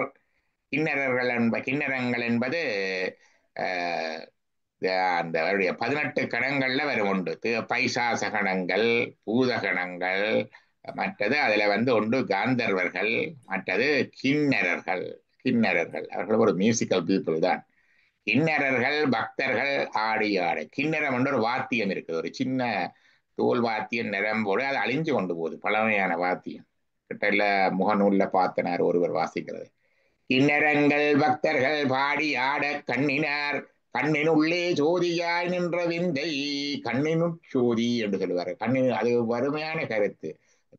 கிண்ணறங்கள் என்பது அஹ், அந்த அவருடைய 18 கணங்கள்ல வரும் உண்டு. பைசாச கணங்கள், பூதகணங்கள், மற்றது அதுல ஒன்று காந்தர்வர்கள், மற்றது கிண்ணறர்கள். கிண்ணறர்கள் அவர்கள் ஒரு மியூசிக்கல் பீப்புள் தான். கிண்ணறர்கள் பக்தர்கள் ஆடி ஆட. கிண்ணறம் என்ற ஒரு வாத்தியம் இருக்குது, ஒரு சின்ன தோல் வாத்தியம், நிரம்போடு அது அழிஞ்சு கொண்டு போகுது, பழமையான வாத்தியம். கிட்ட முகநூல்ல பார்த்தனார் ஒருவர் வாசிக்கிறது. கிண்ணறங்கள் பக்தர்கள் பாடி ஆட கண்ணினார் கண்ணினுள்ளே ஜோதியாய் நின்ற விந்தை. கண்ணினுள் ஜோதி என்று சொல்லுவார். கண்ணின் அது வறுமையான கருத்து.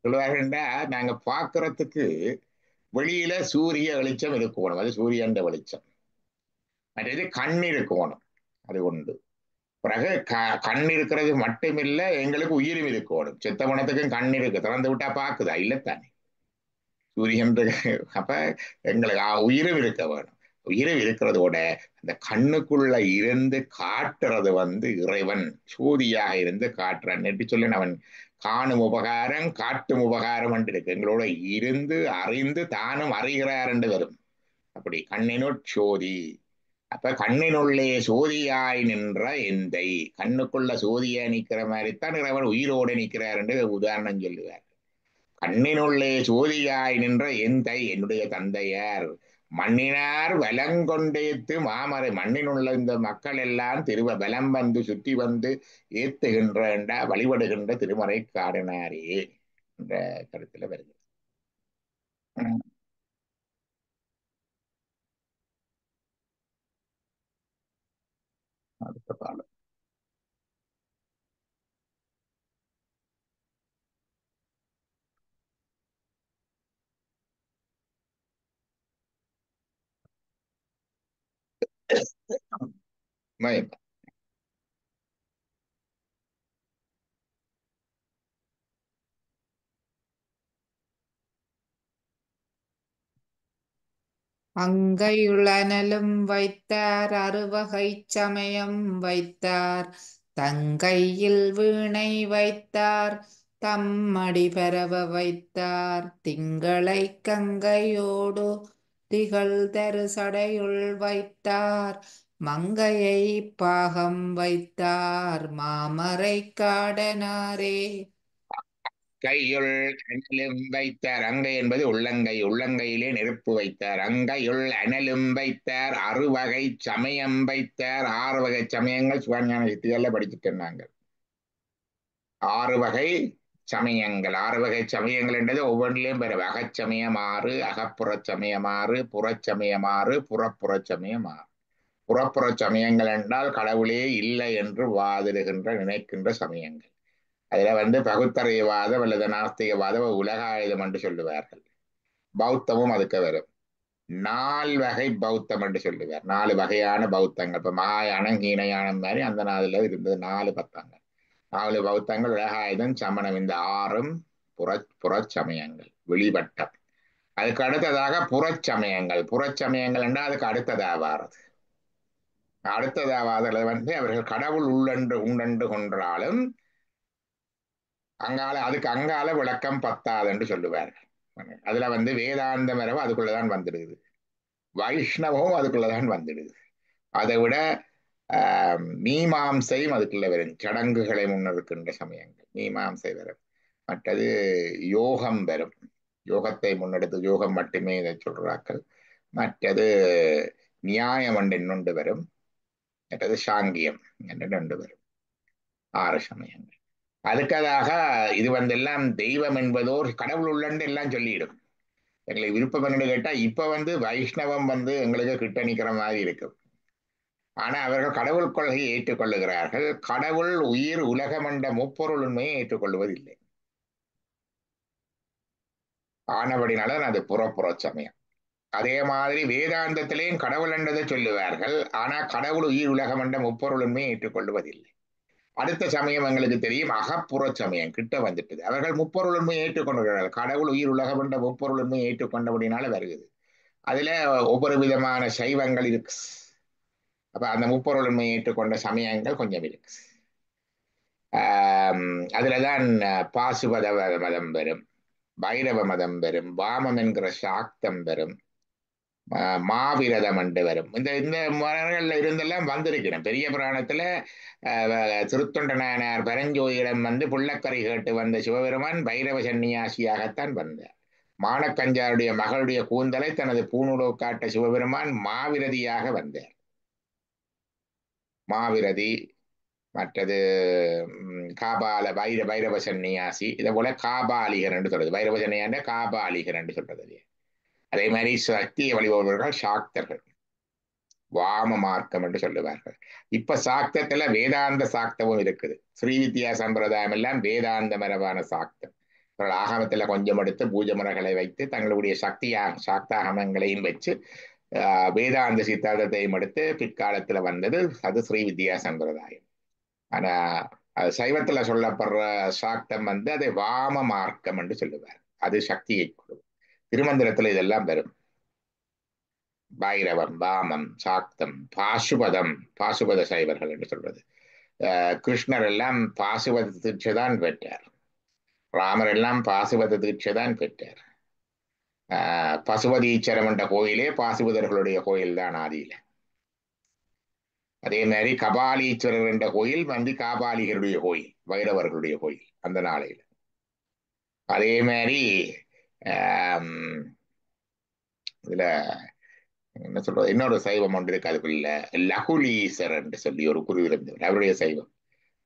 சொல்லுவார்கள் என்றால், நாங்க பார்க்கறதுக்கு வெளியில சூரிய வெளிச்சம் இருக்கணும், அது சூரியன் வெளிச்சம். மற்றது கண் இருக்கணும், அது உண்டு. பிறகு கண் இருக்கிறது மட்டுமில்ல, எங்களுக்கு உயிரும் இருக்கணும். செத்த பணத்துக்கும் கண் இருக்கு, திறந்து விட்டா பாக்குதா? இல்லத்தானே சூரியன். அப்ப எங்களுக்கு உயிரும் இருக்க வேணும். உயிரும் இருக்கிறதோட அந்த கண்ணுக்குள்ள இருந்து காட்டுறது இறைவன் சூதியாக இருந்து காட்டுறான். எப்படி சொல்ல, அவன் காணும் உபகாரம் காட்டும் உபகாரம் என்று இருக்கு. எங்களோட இருந்து அறிந்து தானும் அறிகிறார் என்று வரும். அப்படி கண்ணினுட் சோதி. அப்ப கண்ணினுள்ளே சோதியாய் நின்ற எந்தை, கண்ணுக்குள்ள சோதியா நிக்கிற மாதிரித்தான் இறைவன் உயிரோடு நிற்கிறார் என்று உதாரணம் சொல்லுவார். கண்ணினுள்ளே சோதியாய் நின்ற எந்தை, என்னுடைய தந்தையார். மண்ணினார் வலங்கொண்டேத்து மாமரை, மண்ணினுள்ள இந்த மக்கள் எல்லாம் பலம் சுற்றி ஏத்துகின்ற வழிபடுகின்ற திருமறை காடனாரே என்ற கருத்துல வருகிறது. அடுத்த பாடல். மயம். அங்கையுளனலும் வைத்தார் அறுவகைச் சமயம் வைத்தார் தங்கையில் வீணை வைத்தார் தம்மடி பரவ வைத்தார் திங்களைக் கங்கையோடு திகழ் தரு சடையுள் வைத்தார் மங்கையை பாகம் வைத்தார் மாமரை காடனாரே. கையுள் அனலும் வைத்தார். அங்கை என்பது உள்ளங்கை, உள்ளங்கையிலே நெருப்பு வைத்தார். அங்கையுள் அனலும் வைத்தார் அறுவகை சமயம் வைத்தார். 6 வகை சமயங்கள் சிவஞான சித்திகள்ல படிச்சுட்டோம் நாங்கள். 6 வகை சமயங்கள். 6 வகை சமயங்கள் என்றது ஒவ்வொன்றிலையும் பெற அகச்சமயம் 6, அகப்புறச் சமயம் 6, புறச்சமயம் 6, புறப்புறச் சமயம் 6. புறப்புற சமயங்கள் என்றால் கடவுளே இல்லை என்று வாதிடுகின்ற நினைக்கின்ற சமயங்கள். அதுல பகுத்தறியவாதம் அல்லது நாஸ்திகவாதம் உலகாயுதம் என்று சொல்லுவார்கள். பௌத்தமும் அதுக்கு வரும். 4 வகை பௌத்தம் என்று சொல்லுவார். 4 வகையான பௌத்தங்கள். இப்ப மகாயானம் ஹீனயானம் மாதிரி அந்த நாளில் இருந்தது 4 பத்தங்கள். 4 பௌத்தங்கள், உலகாயுதம், சமணம். இந்த 6ம் புறச்சமயங்கள், வெளிவட்டம். அதுக்கு அடுத்ததாக புறச்சமயங்கள். புறச்சமயங்கள் என்றால் அதுக்கு அடுத்ததாவாரது. அடுத்ததாவாதல அவர்கள் கடவுள் உண்டென்று கொன்றாலும் அதுக்கு அங்கால விளக்கம் பத்தாது என்று சொல்லுவார்கள். அதுல வேதாந்த மரபு அதுக்குள்ளதான் வந்துடுது, வைஷ்ணவமும் அதுக்குள்ளதான் வந்துடுது. அதை விட மீமாம்சையும் அதுக்குள்ள வரும். சடங்குகளை முன்னிறுக்கின்ற சமயங்கள் மீமாம்சை வரும். மற்றது யோகம் வரும். யோகத்தை முன்னெடுத்து யோகம் மட்டுமே இதை சொல்றாக்கள். மற்றது நியாயம் இன்னொன்று வரும். மற்றது சாங்கியம் என்று 2 வரும். 6 சமயங்கள். அதுக்காக இது எல்லாம் தெய்வம் என்பதோர் கடவுள் உள்ளன்னு எல்லாம் சொல்லிடும். எங்களுக்கு விருப்பம் என்னன்னு கேட்டா இப்ப வைஷ்ணவம் எங்களுக்கு கிட்ட நிக்கிற மாதிரி இருக்கும். ஆனா அவர்கள் கடவுள் கொள்கையை ஏற்றுக்கொள்ளுகிறார்கள். கடவுள், உயிர், உலகம் என்ற முப்பொருள் உண்மையை ஏற்றுக்கொள்வதில்லை. ஆனபடினால அது புறப்புற சமயம். அதே மாதிரி வேதாந்தத்திலேயும் கடவுள் என்றதை சொல்லுவார்கள். ஆனா கடவுள், உயிர், உலகம் என்ற முப்பொருள் உண்மையை ஏற்றுக்கொள்வதில்லை. அடுத்த சமயம் எங்களுக்கு தெரியும், அகப்புற சமயம் கிட்ட வந்துட்டது. அவர்கள் முப்பொருள் உண்மையை ஏற்றுக்கொண்டிருக்கிறார்கள். கடவுள், உயிர், உலகம் என்ற முப்பொருள் உண்மையை ஏற்றுக்கொண்டபடினால வருகிறது. அதுல ஒவ்வொரு விதமான சைவங்கள் இருக்கு. அப்ப அந்த முப்பொருள் உண்மையை ஏற்றுக்கொண்ட சமயங்கள் கொஞ்சம் இருக்கு. அதுலதான் பாசுபத மதம் பெறும், பைரவ மதம் பெறும், வாமம் என்கிற சாக்தம் பெறும், மாவிரதம் என்று வரும். இந்த இந்த மரங்கள்ல இருந்தெல்லாம் வந்திருக்கிறேன். பெரிய புராணத்துல திருத்தொண்ட நாயனார் பரஞ்சோதியிடம் புள்ளக்கரை கேட்டு வந்த சிவபெருமான் பைரவ சன்னியாசியாகத்தான் வந்தார். மானக்கஞ்சாருடைய மகளுடைய கூந்தலை தனது பூநூலோ காட்ட சிவபெருமான் மாவிரதியாக வந்தார். மாவிரதி, மற்றது காபால பைரவ சன்னியாசி, இதை போல காபாலிகர் என்று சொல்றது. பைரவ சன்னியான காபாலிகர் என்று சொல்றது. அதே மாதிரி சக்தியை வழிபடுபவர்கள் சாக்தர்கள், வாம மார்க்கம் என்று சொல்லுவார்கள். இப்ப சாக்தத்துல வேதாந்த சாக்தமும் இருக்குது. ஸ்ரீவித்யா சம்பிரதாயம் எல்லாம் வேதாந்த மரபான சாக்தம். அவர்கள் ஆகமத்துல கொஞ்சம் எடுத்து பூஜை முறைகளை வைத்து தங்களுடைய சாக்தாகமங்களையும் வச்சு வேதாந்த சித்தாந்தத்தையும் எடுத்து பிற்காலத்துல வந்தது. அது ஸ்ரீவித்யா சம்பிரதாயம். ஆனா சைவத்துல சொல்லப்படுற சாக்தம் அதை வாம மார்க்கம் என்று சொல்லுவார். அது சக்தியை கொடுக்கும். திருமந்திரத்துல இதெல்லாம் வரும். பைரவம், வாமம், சாக்தம், பாசுபதம், பாசுபத சைவர்கள் என்று சொல்றது. கிருஷ்ணர் எல்லாம் பாசுபத தீட்சை தான் பெற்றார். ராமர் எல்லாம் பாசுபத தீட்சை தான் பெற்றார். பசுபதீச்சரம் என்ற கோயிலே பாசுபதர்களுடைய கோயில் தான் ஆதியில. அதே மாதிரி கபாலீஸ்வரர் என்ற கோயில் காபாலிகருடைய கோயில், வைரவர்களுடைய கோயில் அந்த நாளையில. அதே மாதிரி இதுல என்ன சொல்றது, இன்னொரு சைவம் ஒன்று இருக்கு. அதுக்குள்ள லகுலீஸ்வரர் என்று சொல்லி ஒரு குரு இருந்தவர். அவருடைய சைவம்,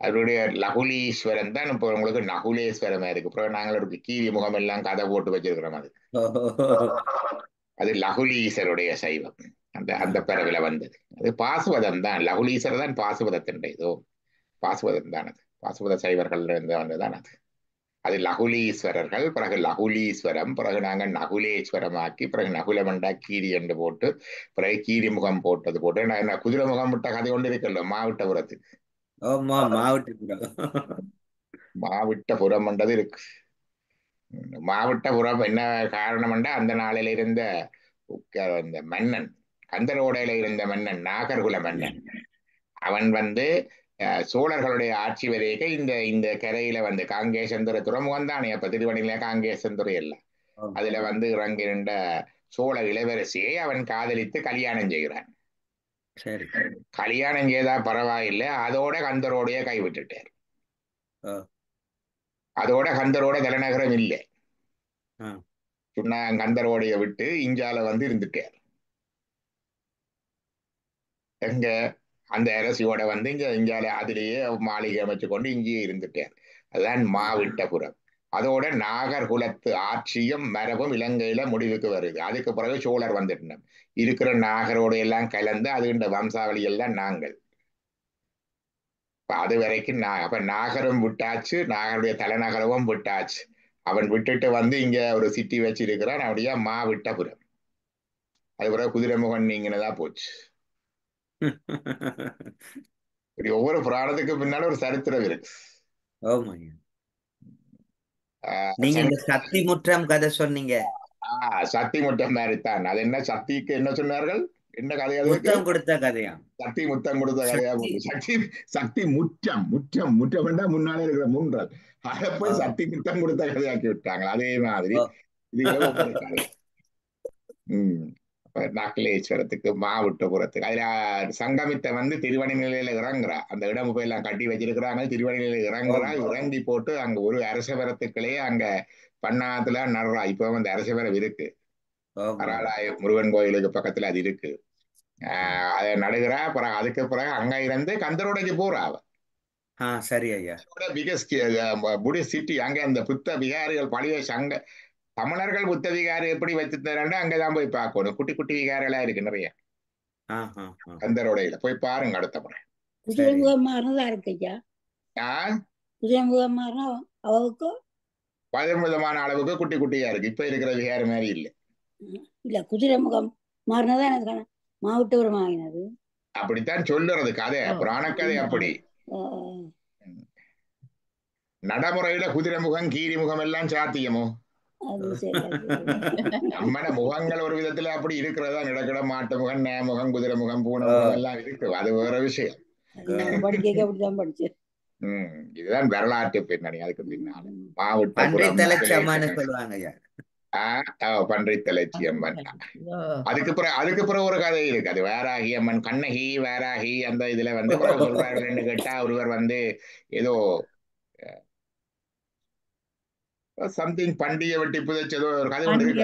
அவருடைய லகுலீஸ்வரன் தான் இப்ப உங்களுக்கு நகுலேஸ்வரமா இருக்கு. அப்புறம் நாங்களுக்கு கீரி முகம் எல்லாம் கதை போட்டு வச்சிருக்கிறோம். அது லகுலீஸ்வருடைய சைவம். அந்த பிறவில வந்தது. அது பாசுவதம் தான். லகுலீஸ்வரர் தான் பாசுவதத்தின் இதோ பாசுவதம் தான். அது பாசுவத சைவர்கள் இருந்து வந்ததுதான் அது. அது லகுலீஸ்வரர்கள், பிறகு லகுலீஸ்வரம், பிறகு நாங்கள் நகுலேஸ்வரமாக்கி, பிறகு நகுலமண்டா கீரி என்று போட்டு, பிறகு கீரி முகம் போட்டது போட்டு நான் குதிரை முகம் விட்ட கதை கொண்டு இருக்கല്ലോ மாவட்டபுரத்துக்கு. மாவட்டபுரம் என்றது இருக்கு. மாவட்டபுரம் என்ன காரணம் என்றா அந்த நாளில இருந்த மன்னன், கந்தரோடையில இருந்த மன்னன், நாகர்குல மன்னன், அவன் சோழர்களுடைய ஆட்சி வரைக்க இந்த இந்த கரையில காங்கேசந்துறை துறைமுகம் தானே. அப்ப திருவண்ணில காங்கேசந்துறை எல்லாம் அதுல இறங்கிருந்த சோழ இளவரசியை அவன் காதலித்து கல்யாணம் செய்கிறான். கல்யாணம் செய்தா பரவாயில்லை, அதோட கந்தரோடைய கைவிட்டுட்டார். அதோட கந்தரோட தலைநகரம் இல்லை, சொன்ன கந்தரோடைய விட்டு இஞ்சால இருந்துட்டார். எங்க அந்த அரசியோட இஞ்சால அதிலேயே மாளிகை அமைச்சு கொண்டு இங்கேயே இருந்துட்டார். அதுதான் மாவிட்டபுரம். அதோட நாகர்குலத்து ஆட்சியும் மரபும் இலங்கையில முடிவுக்கு வருது. அதுக்கு பிறகு சோழர் வந்துட்டோம். இருக்கிற நாகரோட எல்லாம் கலந்து அதுகின்ற வம்சாவளி எல்லாம் நாங்கள். அது வரைக்கும் அப்ப நாகரம் விட்டாச்சு, நாகருடைய தலைநகரமும் விட்டாச்சு. அவன் விட்டுட்டு இங்க ஒரு சிட்டி வச்சு இருக்கிறான். அப்படியே மாவிட்டபுரம். அது பிறகு குதிரைமுகன் நீங்கதான் போச்சு. இப்படி ஒவ்வொரு புராணத்துக்கு பின்னால ஒரு சரித்திரம் இருக்கு. நீங்க இந்த சக்தி முற்றம் கதை சொன்னீங்க. சக்தி முற்றம் மாதிரி தான். அது என்ன, சக்திக்கு என்ன சொன்னார்கள், என்ன கதையா? முத்தம் கொடுத்த கதையா? சக்தி முத்தம் கொடுத்த கதையா? சக்தி சக்தி முற்றம் முற்றம் முற்றம் என்றா முன்னாலே இருக்கிற முன்றல். அதை போய் சக்தி முத்தம் கொடுத்த கதையாக்கி விட்டாங்க. அதே மாதிரி இது நாகலேஸ்வரத்துக்கு, மாவிட்டபுரத்துக்கு, அதுல சங்கமித்த திருவண்ணாமலையில இறங்குறா. அந்த இடம் போய் எல்லாம் கட்டி வச்சிருக்கிறாங்க. திருவண்ணாமலையில இறங்குறா. இறங்கி போட்டு அங்க ஒரு அரசவரத்துக்களே அங்க பண்ணாத்துல நடுறா. இப்ப அரசவரம் இருக்கு, அராளாய முருகன் கோயிலுக்கு பக்கத்துல அது இருக்கு. அதை நடுகிறா. பிறகு அதுக்கு பிறகு அங்க இருந்து கந்தரோடைக்கு போறா. அவ சரி ஐயா. Biggest Buddhist city. அங்க அந்த புத்த விகாரிகள் பழைய சங்க தமிழர்கள் புத்த விகாரி எப்படி வச்சிருந்தாரு அங்கதான் போய் பார்க்கணும். குட்டி குட்டி விகாரிகளா இருக்கு நிறைய அந்த ரோடையில போய் பாருங்க அடுத்த முறை. குதிரைமுகம் மாறினதா இருக்கு ஐயா. குதிரைமுகம் மாறினா அவளுக்கும் 10 விதமான அளவுக்கு குட்டி குட்டியா இருக்கு. இப்ப இருக்கிற விகாரி மாதிரி இல்லை. இல்ல குதிரைமுகம் மாறினதா எனக்கு மாவட்டபுரம் ஆகினது. அப்படித்தான் சொல்லுறது கதை, புராண கதை. அப்படி நடைமுறையில குதிரை முகம் கீரி முகம் எல்லாம் சாத்தியமோ? நம்மட முகங்கள் ஒரு விதத்துல அப்படி இருக்கிறதா நடக்கிற. மாட்டு முகம், நேமுகம், குதிரை முகம், பூனை முகம் எல்லாம் இருக்கு. அது வேற விஷயம். இதுதான் வரலாற்று பின்னணி. அதுக்கு பின்னால பன்றை தலைச்சியம்மன். அதுக்கு பிறகு ஒரு கதை இருக்கு. அது வேராகி அம்மன், கண்ணகி வேராகி. அந்த இதுல சொல்றாருன்னு கேட்டா ஒருவர் ஏதோ சம்திங் பண்டிகை வெட்டி புதைச்சதோ ஒரு கதை ஒன்று இருக்கு.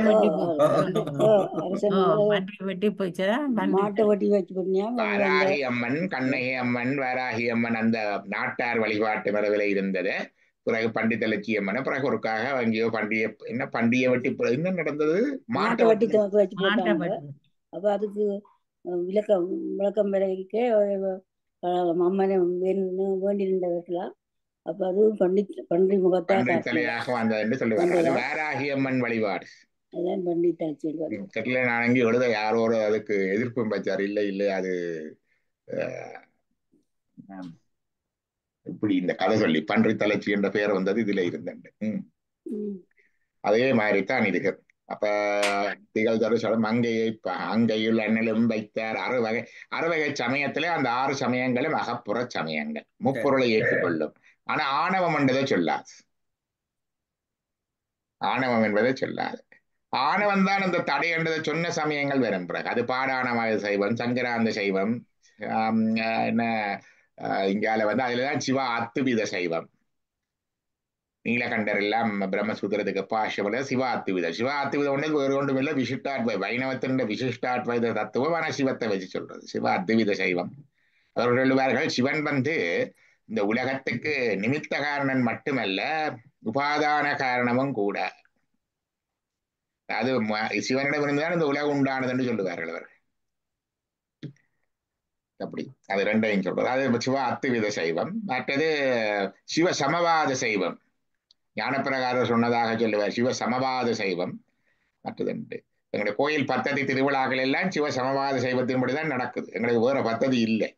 வாராகி அம்மன், கண்ணகி அம்மன், வாராகி அம்மன் அந்த நாட்டார் வழிபாட்டு மரபில இருந்தது. பிறகு பண்டித லட்சியம்மன். பிறகு ஒருக்காக அங்கேயோ பண்டிகை வெட்டி என்ன நடந்தது, மாட்டை வெட்டி வச்சு போட்டாங்க. அப்ப அதுக்கு விளக்கம் விளைவிக்க அம்மனை வேண்டி நின்றவர்களா. அப்ப அது பன்றி முகத்தாக வந்தது என்று சொல்லுவாங்க. வாராகி அம்மன் வழிபாடு. அதான் பன்றி தலைச்சி. நான் அங்கே எழுத யாரோட அதுக்கு எதிர்ப்பும் வச்சார். இல்லை இல்லை அது இப்படி இந்த கதை சொல்லி பன்றி தலைச்சி என்ற பெயர் வந்தது இதுல இருந்தேன். அதே மாதிரித்தான் இது. அப்ப திகழ்தரு சொல்லும் அங்கையை அங்கையுள் அண்ணலும் வைத்தார். 6 வகை சமயத்திலே அந்த 6 சமயங்களும் அகப்புற சமயங்கள். முப்பொருளை ஏற்றுக்கொள்ளும். ஆனா ஆணவம் என்பதை சொல்லாது. ஆணவம் என்பதை சொல்லாது. ஆணவம் தான் அந்த தடை என்றதை சொன்ன சமயங்கள் வரும். பிறகு அது பாடாணவாத சைவம், சங்கராந்த சைவம், என்ன இங்கால அதுலதான் சிவா அத்துவித சைவம். நீலகண்டர் எல்லாம் பிரம்மசூத்திரத்துக்கு பாஷவல சிவா அத்துவிதம். சிவா அத்துவிதம் ஒன்று வேறு ஒன்றும் இல்லை, விசிஷ்டாத்வை வைணவத்தின் விசிஷ்டாத்வைத தத்துவம். ஆனா சிவத்தை வச்சு சொல்றது சிவா அத்துவித சைவம். அவர்கள் சொல்லுவார்கள், சிவன் இந்த உலகத்துக்கு நிமித்த காரணன் மட்டுமல்ல, உபாதான காரணமும் கூட. அது சிவனிடமிருந்துதான் இந்த உலகம் உண்டானது என்று சொல்லுவார்கள் அவர்கள். அப்படி அது ரெண்டையும் சொல்றது. அது சிவ அத்துவித சைவம். மற்றது சிவ சமவாத சைவம். ஞானப்பிரகாரர் சொன்னதாக சொல்லுவார், சிவ சமவாத சைவம். மற்றது எங்களுடைய கோயில் பத்ததி திருவிழாக்கள் எல்லாம் சிவ சமவாத சைவத்தின்படிதான் நடக்குது. எங்களுக்கு வேற பத்ததி இல்லை.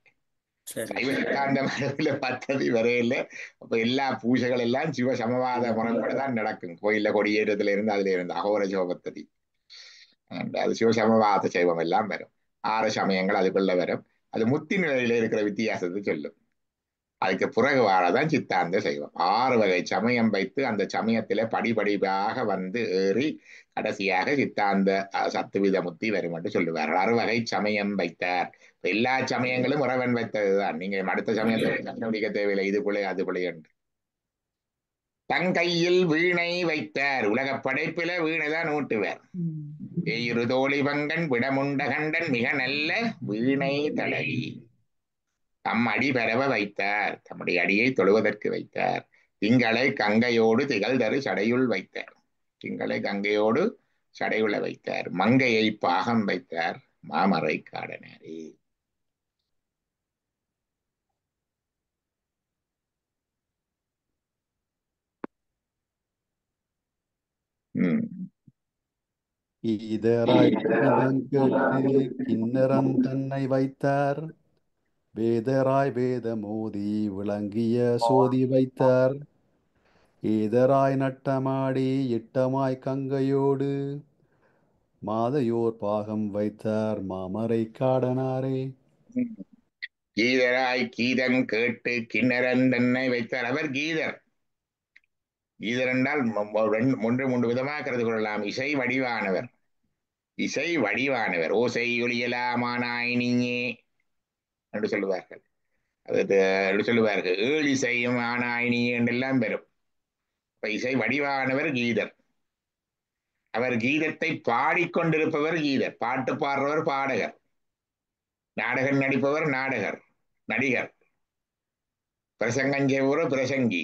சைவ சித்தாந்த மரபில பத்ததி வரையில. அப்ப எல்லா பூஜைகள் எல்லாம் சிவ சமவாத முறைப்படிதான் நடக்கும். கோயில்ல கொடியேற்றத்துல இருந்து அதுல இருந்து அகோர சிவ பத்ததி. அது சிவ சமவாத சைவம் எல்லாம் வரும். 6 சமயங்கள் அதுக்குள்ள வரும். அது முத்தி நிலையில இருக்கிற வித்தியாசத்தை சொல்லும். அதுக்கு பிறகு வாழதான் சித்தாந்த சைவம். 6 வகை சமயம் வைத்து அந்த சமயத்தில படிப்படியாக ஏறி கடைசியாக சித்தாந்த சத்துவித முத்தி வரும் என்று சொல்லுவார்கள். 6 வகை சமயம் வைத்தார். எல்லா சமயங்களும் உறவன் வைத்ததுதான். நீங்க அடுத்த சமயத்தை கண்டுபிடிக்க தேவையில்லை, இது பிள்ளை அது பிள்ளை என்று. தன் கையில் வீணை வைத்தார். உலக படைப்பில வீணைதான் ஊட்டுவார். இரு தோழி பங்கன் விடமுண்ட கண்டன் மிக நல்ல வீணை தடவி தம் அடி பரவ வைத்தார். தம்முடைய அடியை தொழுவதற்கு வைத்தார். திங்களை கங்கையோடு திகழ்தரு சடையுள் வைத்தார். திங்களை கங்கையோடு சடையுள்ள வைத்தார். மங்கையை பாகம் வைத்தார். மாமரை காடனாரே. ஈதராய் கேட்டு கிண்ணறன் தன்னை வைத்தார். வேதராய் வேதமோதி விளங்கிய சோதி வைத்தார். ஏதராய் நட்டமாடி இட்டமாய் கங்கையோடு மாதையோர் பாகம் வைத்தார். மாமரை காடனாரே. கீதராய் கீதம் கேட்டு கிண்ணறன் தன்னை வைத்தார். அவர் கீதர். கீதர் என்றால் 3 விதமாக கருது கொள்ளலாம். இசை வடிவானவர். இசை வடிவானவர். ஓசை ஒளியலாமானாயினியே என்று சொல்லுவார்கள். அது சொல்லுவார்கள். 7 இசையும் ஆனாயினியே என்றெல்லாம் பெறும். இப்ப இசை வடிவானவர் கீதர். அவர் கீதத்தை பாடிக்கொண்டிருப்பவர் கீதர். பாட்டு பாடுறவர் பாடகர். நாடகம் நடிப்பவர் நடிகர். பிரசங்கம் செய்வோர் பிரசங்கி,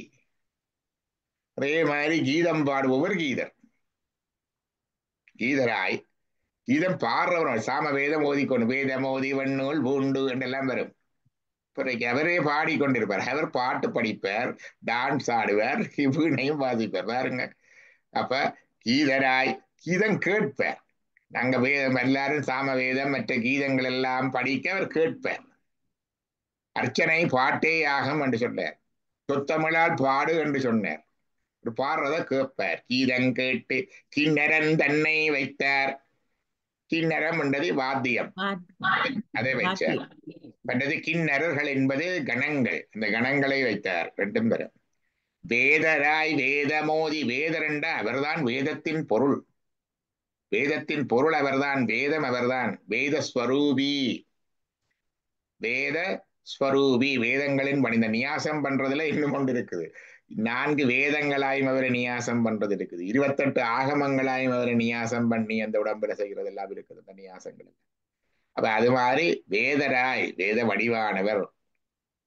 அதே மாதிரி கீதம் பாடுபவர் கீதர். கீதராய் கீதம் பாடுறவர் சாம வேதம் ஓதிக்கொண்டு வேதம் ஓதி வண்ணூல் பூண்டு என்றெல்லாம் வரும். பிறகு அவரே பாடிக்கொண்டிருப்பார். அவர் பாட்டு படிப்பார், டான்ஸ் ஆடுவார், வீணையும் வாசிப்பார். பாருங்க, அப்ப கீதராய் கீதம் கேட்பார். நாங்க வேதம் எல்லாரும் சாம வேதம் மற்ற கீதங்கள் எல்லாம் படிக்க அவர் கேட்பார். அர்ச்சனை பாட்டே ஆகும் என்று சொன்னார். சொத்தமிழால் பாடு என்று சொன்னார். பாடுறத கேட்பார். கீதம் கேட்டு கிண்ணரன் தன்னை வைத்தார். கிண்ணரம் என்றது வாத்தியம், அதை வைத்தார். மற்றது கிண்ணறர்கள் என்பது கணங்கள், இந்த கணங்களை வைத்தார். ரெண்டும் பெறும். வேதராய் வேதமோதி, வேதர் என்ற அவர்தான் வேதத்தின் பொருள். வேதத்தின் பொருள் அவர்தான், வேதம் அவர்தான். வேதஸ்வரூபி, வேத ஸ்வரூபி, வேதங்களின் பணி. இந்த நியாசம் பண்றதுல இன்னும் ஒன்று இருக்குது. 4 வேதங்களாயும் அவரை நியாசம் பண்றது இருக்குது. 28 ஆகமங்களாயும் அவரை நியாசம் பண்ணி அந்த உடம்புல செய்கிறது எல்லாம் இருக்குது இந்த நியாசங்கள். அப்ப அது மாதிரி வேதராய் வேத வடிவானவர்,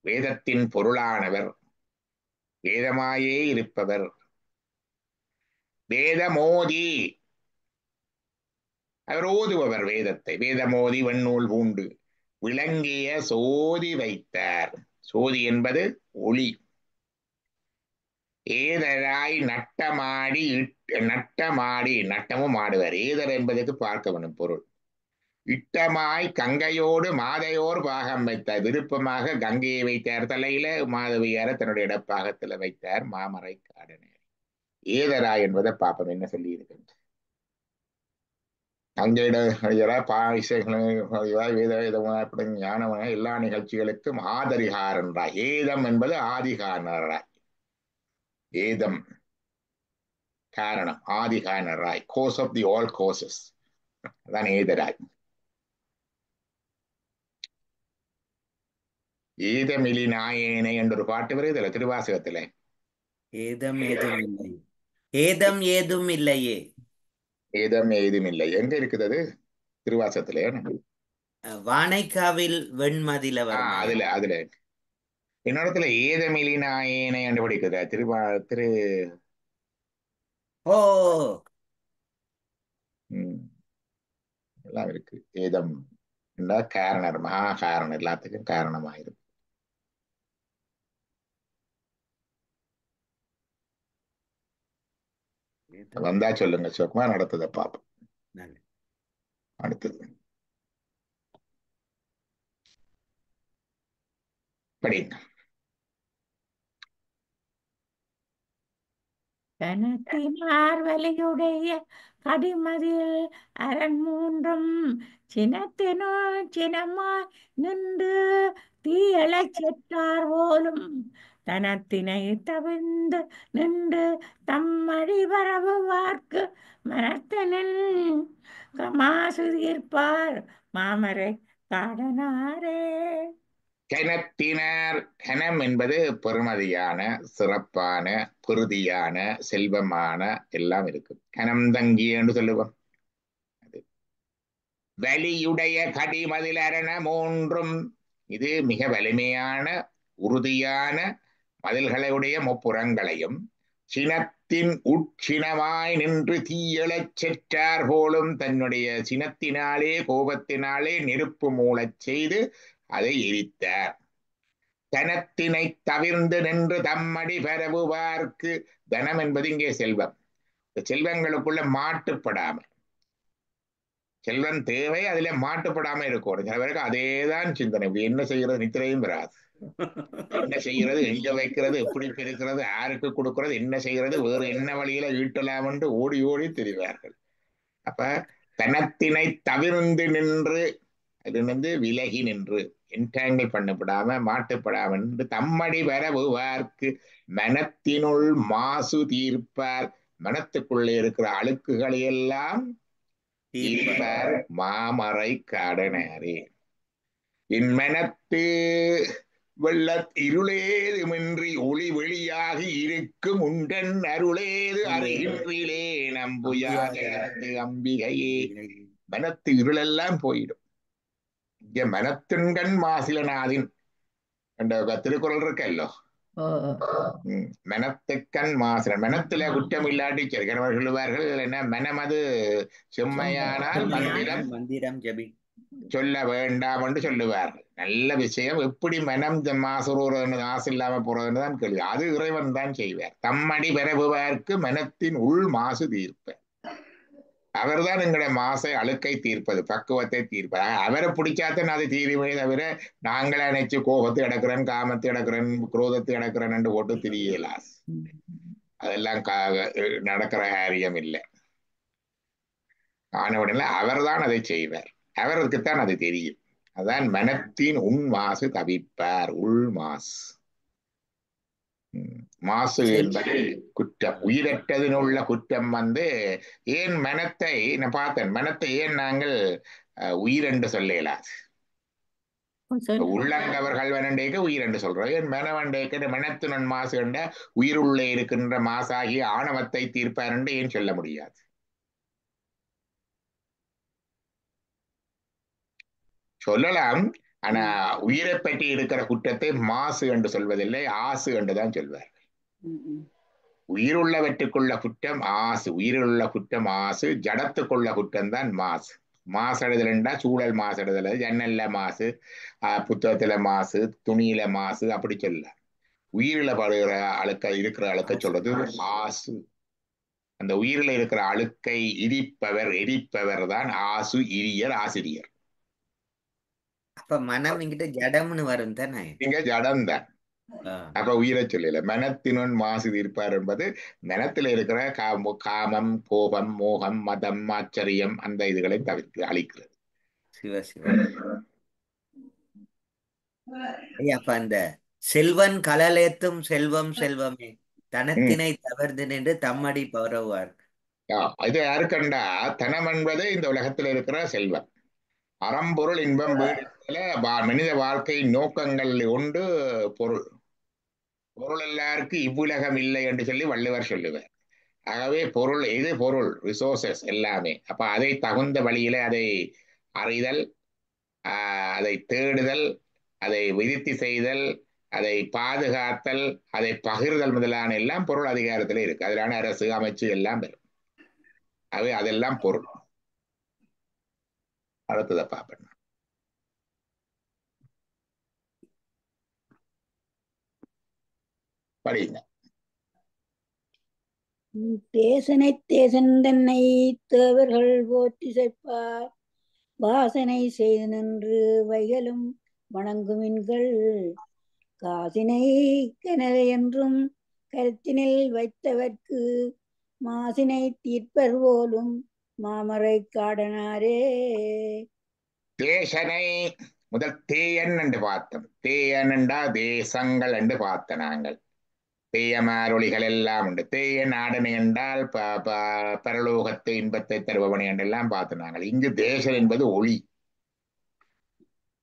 வேதத்தின் பொருளானவர், வேதமாயே இருப்பவர். வேதமோதி, அவர் ஓதுபவர் வேதத்தை. வேதமோதி வண்ணூல் பூண்டு விளங்கிய சோதி வைத்தார். சோதி என்பது ஒளி. ஏதராய் நட்டமாடி, நட்டமாடி, நட்டமும் ஆடுவார். ஏதர் என்பதற்கு பார்க்க வேணும் பொருள். இட்டமாய் கங்கையோடு மாதையோர் பாகம் வைத்தார். விருப்பமாக கங்கையை வைத்தார் தலையில, மாதவியார தன்னுடைய இடப்பாகத்துல வைத்தார். மாமரை காடனே. ஏதராய் என்பதை பாப்பம் என்ன சொல்லி இருக்கின்ற கங்கையிட வேத ஞானமான எல்லா நிகழ்ச்சிகளுக்கும் ஆதரிகாரன்றாய். ஏதம் என்பது ஆதிகாரராய். ஏதம் காரணம், ஆதிகாரராய், கோஸ் ஆஃப் தி ஆல் கோசஸ், அதான் ஏதராய். ஏதமிலி நாயேனை என்ற ஒரு பாட்டு வருது திருவாசகத்துல. ஏதம் ஏதும் இல்லை, ஏதம் ஏதும் இல்லையே. ஏதம் ஏதும் இல்லை எங்க இருக்குது அது? திருவாசகத்துல வானைக்காவில் வெண்மதில வரும். அதுல இன்னொருத்துல ஏதமிலி நாயேனை என்று படிக்குது திரு ஓ எல்லாம் இருக்கு. ஏதம் காரணர், மகா காரணம், எல்லாத்துக்கும் காரணமாயிருக்கு. வந்தா சொல்லுங்க சும்மா, நடத்தத பாப்போம். அடுத்தது படிங்க. கனத்தினார் வலியுடைய கடிமதில் அரண் மூன்றும் சினத்தினோ சினமாய் நின்று தீயழச் செற்றார் போலும் தனத்தினை தவிர்ந்து நின்று தம்மடி பரவுவார்க்கு மனத்தனின் மாசு தீர்ப்பார் மாமரை காடனாரே. கனத்தினார், கனம் என்பது பெருமதியான, சிறப்பான, பெருதியான, செல்வமான எல்லாம் இருக்கு. கனம் தங்கி என்று சொல்லுவோம். வலியுடைய கடிமதில் அரண மூன்றும், இது மிக வலிமையான உறுதியான மதில்களுடைய முப்புறங்களையும் சினத்தின் உட்சினமாய் நின்று தீயழச் செற்றார் போலும் தன்னுடைய சினத்தினாலே கோபத்தினாலே நெருப்பு மூளச் செய்து அதை எரித்தார். தனத்தினை தவிர்ந்து நின்று தம்மடி பரவுவார்க்கு, தனம் என்பது இங்கே செல்வம். செல்வங்களுக்குள்ள மாட்டுப்படாம, செல்வம் தேவை, அதுல மாட்டுப்படாம இருக்கும். சில பேருக்கு அதேதான் சிந்தனை. என்ன செய்யறது, நித்திரையும் வராது. என்ன செய்யறது, எங்க வைக்கிறது, எப்படி பெருக்கிறது, யாருக்கு கொடுக்கறது, என்ன செய்யறது, வேறு என்ன வழியில ஈட்டலாம் என்று ஓடி ஓடி திரிவார்கள். அப்ப தனத்தினை தவிர்ந்து நின்று, அது விலகி நின்று, என்டாங்கிள் பண்ணப்படாம மாட்டுப்படாம நின்று தம்மடி வரவுவார்க்கு மனத்தினுள் மாசு தீர்ப்பார், மனத்துக்குள்ளே இருக்கிற அழுக்குகளை எல்லாம் தீர்ப்பார் மாமரை காடனாரே. என் மனத்து வெள்ள இருளேதுமின்றி ஒளி வெளியாகி இருக்கும் உண்டன் அருளேது அறிகின்றிலே நம்புயாது அம்பிகையே. மனத்து இருளெல்லாம் போயிடும். இங்க மனத்தின்கண் மாசிலநாதின் என்ற திருக்குறள் இருக்கல்லோ, ஓ மனத்துக்கண் மாசுடன் மனத்துல குற்றம் இல்லாட்டி சரி கணவர் சொல்லுவார்கள் என்ன மனமது செம்மையானால் மந்திரம் மந்திரம் ஜபி சொல்ல வேண்டாம் என்று சொல்லுவார்கள். நல்ல விஷயம். எப்படி மனம் மாசுறது மாசு இல்லாம போறதுன்னு தான் கேள்வி. அது இறைவன் தான் செய்வார். தம்மடி பெறவுவார்க்கு மனத்தின் உள் மாசு தீர்ப்ப. அவர்தான் எங்களுடைய மாசை அழுக்கை தீர்ப்பது, பக்குவத்தை தீர்ப்பது. அவரை பிடிச்சாத்தான் அது தீருமே தவிர நாங்களே நினைச்சு கோபத்தை அடக்குறேன், காமத்தை அடக்குறேன், குரோதத்தை அடக்குறேன் என்று போட்டு திரியலாஸ். அதெல்லாம் நடக்கிற காரியம் இல்லை. ஆனவுடனே அவர்தான் அதை செய்வார். அவருக்குத்தான் அது தெரியும். அதான் மனத்தின் உன் மாசு தவிப்பார். உள் மாசு மாசு என்பது குற்றம். உயிரற்றதினுள்ள குற்றம் ஏன் மனத்தை நான் பார்த்தேன். மனத்தை ஏன் நாங்கள் உயிர் என்று சொல்லலாது? உள்ளங்கவர் கல்வனண்டேக்க உயிர் என்று சொல்றோம். ஏன் மனவண்டேக்க மனத்தினன் மாசு என்ற உயிருள்ளே இருக்கின்ற மாசாகிய ஆணவத்தை தீர்ப்பார் என்று ஏன் சொல்ல முடியாது? சொல்லலாம். ஆனா உயிரை பற்றி இருக்கிற குற்றத்தை மாசு என்று சொல்வதில்லை, ஆசு என்றுதான் சொல்வார். உயிருள்ளவற்றுக்குள்ள குற்றம் ஆசு, உயிருள்ள குற்றம் ஆசு, ஜடத்துக்குள்ள குற்றம் தான் மாசு. மாசடைதல்ண்டா சூழல் மாசடைதல், ஜன்னல்ல மாசு, புத்தகத்துல மாசு, துணியில மாசு, அப்படி சொல்லலாம். உயிரில படுகிற அழுக்க இருக்கிற அழுக்க சொல்றது ஆசு. அந்த உயிரில இருக்கிற அழுக்கை எரிப்பவர் தான் ஆசு, இரியர், ஆசிரியர். அப்ப மனம் இங்கிட்ட ஜடம்னு வரும் தானே? நீங்க ஜடம் தான். அப்ப உயிரை சொல்லல. மனத்தினுன் மாசு தீர்ப்பார் என்பது மனத்துல இருக்கிற காமம், கோபம், மோகம், மதம், ஆச்சரியம் அந்த இதுகளை தவிர்த்து அழிக்கிறது. சிவ சிவ. அப்ப அந்த செல்வன் கலலேத்தும் செல்வம் செல்வமே தனத்தினை தவிர்த்து நின்று தம்மடி பரவுவார். இது யாருக்கண்டா தனம் என்பது இந்த உலகத்துல இருக்கிற செல்வம். அறம்பொருள் இன்பம் மனித வாழ்க்கை நோக்கங்கள் உண்டு. பொருள் எல்லாருக்கும் இவ்வுலகம் இல்லை என்று சொல்லி வள்ளுவர் சொல்லுவார். ஆகவே பொருள் எது பொருள் ரிசோர்சஸ் எல்லாமே. அப்ப அதை தகுந்த வழியில அதை அறிதல், அதை தேடுதல், அதை விருத்தி செய்தல், அதை பாதுகாத்தல், அதை பகிர்தல் முதலான எல்லாம் பொருள் அதிகாரத்துல இருக்கு. அதிலான அரசு அமைச்சு எல்லாம் வரும். ஆகவே அதெல்லாம் பொருள். அடுத்ததை பார்ப்பேன். படிங்க. தேசனை தேசன் தன்னை தேவர்கள் போற்றி செய்ப்பார், வாசனை செய்து நின்று வைகளும் வணங்குமின்கள், காசினை கனலை என்றும் கருத்தினில் வைத்தவர்க்கு மாசினை தீர்ப்பர் போலும் மாமரை காடனாரே. தேசனை முதல் தேயன் என்று பார்த்தோம். தேயன் என்றா தேசங்கள் என்று பார்த்த நாங்கள். தேயமாரொளிகள் எல்லாம் உண்டு. தேய நாடனை என்றால் பரலோகத்தை இன்பத்தை தருபவனை என்றெல்லாம் பார்த்து நாங்கள். இங்கு தேசன் என்பது ஒளி.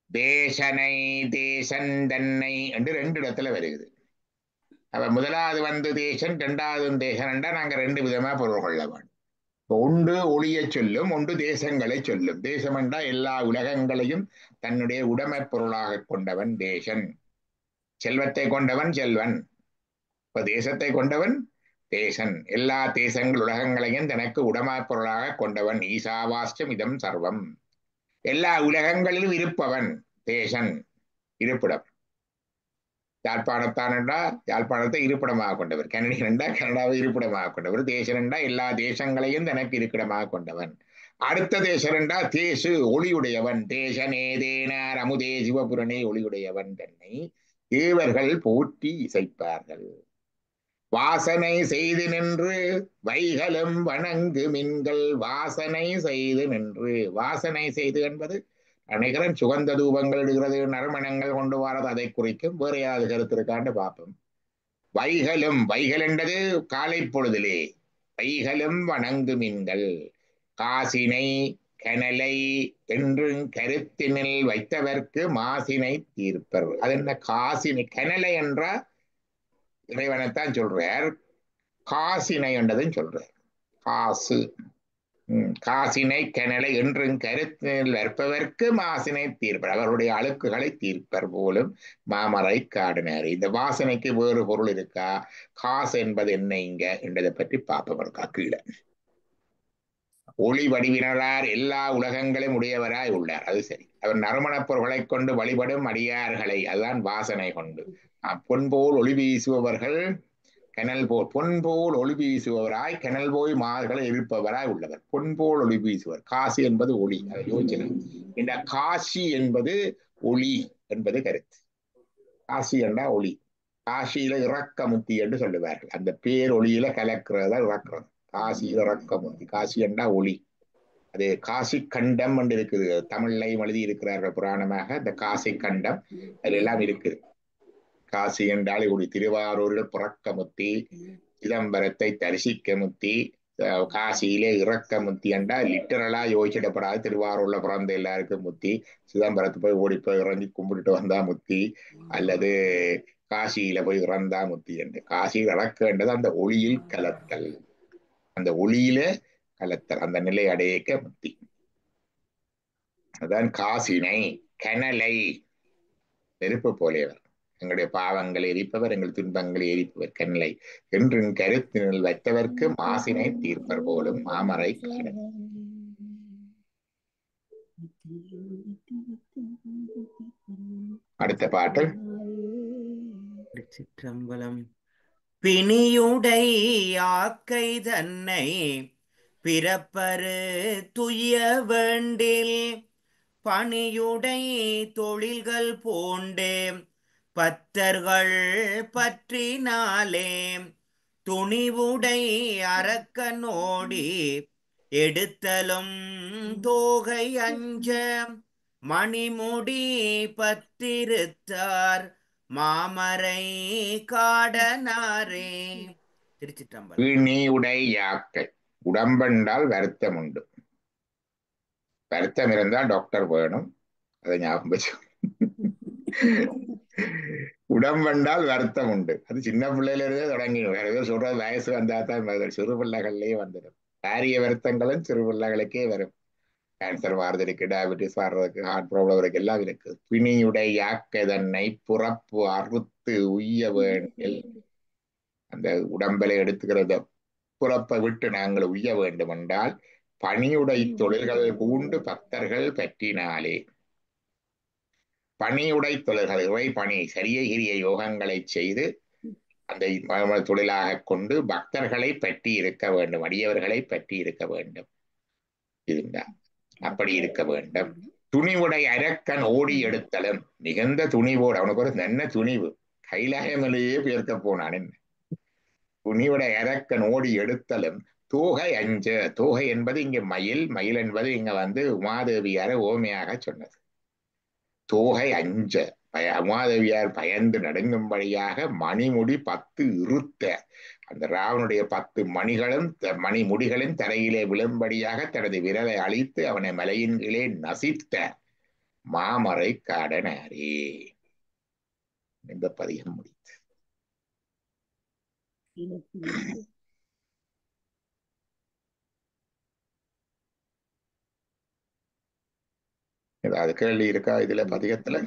தேசனை தேசன் தன்னை என்று 2 இடத்துல வருகிறது. அப்ப முதலாவது தேசன், 2வது தேசன் என்றா நாங்க 2 விதமா பொருள் கொள்ள வேண்டும். ஒன்று ஒளியை சொல்லும், ஒன்று தேசங்களை சொல்லும். தேசம் என்றா எல்லா உலகங்களையும் தன்னுடைய உடைமை பொருளாக கொண்டவன் தேசன். செல்வத்தை கொண்டவன் செல்வன். இப்ப தேசத்தை கொண்டவன் தேசன். எல்லா தேசங்கள் உலகங்களையும் தனக்கு உடைமை பொருளாக கொண்டவன். ஈசாவாஸ்யம் இதம் சர்வம். எல்லா உலகங்களிலும் இருப்பவன் தேசன், இருப்பிடம். யாழ்ப்பாணத்தான் என்றா யாழ்ப்பாணத்தை இருப்பிடமாக கொண்டவர். கனடியன் என்றா கனடாவை இருப்பிடமாக கொண்டவர். தேசன் என்றா எல்லா தேசங்களையும் தனக்கு இருப்பிடமாக கொண்டவன். அடுத்த தேசன் என்றா தேசு ஒளியுடையவன். தேசனே தேனார் அமுதே சிவபுரனே ஒளியுடையவன் தன்னை தேவர்கள் போற்றி இசைப்பார்கள். வாசனை செய்து நின்று வைகளும் வணங்கு மின்கள். வாசனை செய்து நின்று, வாசனை செய்து என்பது நினைக்கிறேன் சுகந்த தூபங்கள் இடுகிறது, நறுமணங்கள் கொண்டு வரது, அதை குறிக்கும். வேற ஏதாவது கருத்து இருக்காண்டு பார்ப்போம். வைகளும், வைகள் என்றது காலை பொழுதிலே. வைகளும் வணங்கு மின்கள். காசினை கனலை என்றும் கருத்தினில் வைத்தவர்க்கு மாசினை தீர்ப்பர். அது என்ன காசினை? கனலை என்றா இறைவனைத்தான் சொல்றார். காசினை என்றதும் சொல்றார். காசு காசினை கனலை என்றும் கருத்தில் வருப்பவர்க்கு மாசினை தீர்ப்பர், அவருடைய அழுக்குகளை தீர்ப்பர் போலும் மாமரை காடினார். இந்த வாசனைக்கு வேறு பொருள் இருக்கா, காசு என்பது என்ன இங்க என்றதை பற்றி பார்ப்பவர்க்கா கீழே. ஒளி வடிவினரார் எல்லா உலகங்களையும் உடையவராய் உள்ளார், அது சரி. அவர் நறுமணப் பொருள்களை கொண்டு வழிபடும் அடியார்களை, அதுதான் வாசனை கொண்டு. பொன்போல் ஒளி வீசுபவர்கள் கனல் போல், பொன்போல் ஒளி வீசுபவராய் கனல் போய் மார்களை இருப்பவராய் உள்ளவர். பொன்போல் ஒளி வீசுவர், காசி என்பது ஒளி, அதை யோசனை. இந்த காசி என்பது ஒளி என்பது கருத்து. காசி என்றா ஒளி, காசியில இறக்கமுத்தி என்று சொல்லுவார்கள். அந்த பேரொளியில கலக்கிறதா இறக்குறது, காசி இறக்கமுத்தி. காசி என்றா ஒளி. அது காசி கண்டம் என்று இருக்குது, தமிழ்லையும் எழுதி இருக்கிறார்கள் புராணமாக. இந்த காசி கண்டம் அதுல எல்லாம் இருக்குது. காசி என்றால் ஒளி. திருவாரூரில் புறக்க முத்தி, சிதம்பரத்தை தரிசிக்க முத்தி, காசியிலே இறக்க முத்தி என்றா லிட்டரலா யோசிச்சிடப்படாது. திருவாரூர்ல பிறந்த எல்லாருக்கும் முத்தி, சிதம்பரத்து போய் ஓடி போய் இறங்கி கும்பிட்டுட்டு வந்தா முத்தி, அல்லது காசியில போய் இறந்தா முத்தி என்று. காசியில் இறக்கன்றது அந்த ஒளியில் கலத்தல், அந்த ஒளியில கலத்தல், அந்த நிலை அடையக்க முத்தி. அதான் காசினை கனலை, நெருப்பு போலேவர், எங்களுடைய பாவங்களை எரிப்பவர், எங்கள் துன்பங்களை எரிப்பவர். கனலை என்றும் கருத்தினில் வைத்தவர்க்கு மாசினை தீர்ப்பர் போலும் மாமரை காடன். அடுத்த பாட்டு. சிற்றம்பலம். பிணியுடை யாக்கை தன்னை பிறப்பரு துய வேண்டில் பணியுடை தொழில்கள் போண்டே பத்தர்கள் பற்றினாலே துணிவுடை அரக்கனோடி எடுத்தலும் தோகை அஞ்ச மணிமுடி பத்திருத்தார் மாமரை காடனாரே. திருச்சிற்றம்பலம். பிணியுடை யாக்கை, உடம்பென்றால் வருத்தம் உண்டு. வருத்தம் இருந்தால் டாக்டர் வேணும், அதை ஞாபகம் வச்சு. உடம்பென்றால் வருத்தம் உண்டு, அது சின்ன பிள்ளையில இருந்தே தொடங்கிடும். வேற ஏதோ சொல்றது வயசு வந்தா தான் சிறு பிள்ளைகள்லயே வந்துடும். பாரிய வருத்தங்களும் சிறு பிள்ளைகளுக்கே வரும். கேன்சர் வாரதுக்கு, டயபிட்டிஸ் வர்றதுக்கு, ஹார்ட் ப்ராப்ளம் இருக்கு, எல்லாம் இருக்கு. பிணியுடை யாக்கை தன்னை புறப்பு அறுத்து உய்ய வேண்டில், அந்த உடம்பலை எடுத்துக்கிறத புறப்பை விட்டு நாங்கள் உய்ய வேண்டும் என்றால் பணியுடை தொழில்கள் பூண்டு பக்தர்கள் பற்றினாலே. பணியுடை தொழில்கள், இவை பணி, சரிய கிரிய யோகங்களை செய்து அந்த தொழிலாக கொண்டு பக்தர்களை பற்றி இருக்க வேண்டும், அடியவர்களை பற்றி இருக்க வேண்டும். இருந்தா அப்படி இருக்க வேண்டும். துணிவுடை அரக்கன் ஓடி எடுத்தலும், மிகுந்த துணிவோடு, அவனுக்கு ஒரு நல்ல துணிவு, கைலாயமலையே பேர்க்க போனான். என்ன துணிவுடை அரக்கன் ஓடி எடுத்தலும் தோகை அஞ்ச. தோகை என்பது இங்க மயில், மயில் என்பது இங்க உமாதேவியார ஓமையாக சொன்னது. தோகை அஞ்ச, உமாதேவியார் பயந்து நடுங்கும்படியாக மணிமுடி 10 இருத்த, அந்த ராவனுடைய 10 மணிகளும் மணிமுடிகளும் தரையிலே விழும்படியாக தனது விரலை அழித்து அவனை மலையின் கீழே நசித்த மாமரை காடனாரே. இந்த பதிகம் முடித்து. ஏதாவது கேள்வி இருக்கா இதுல பதிகத்துல?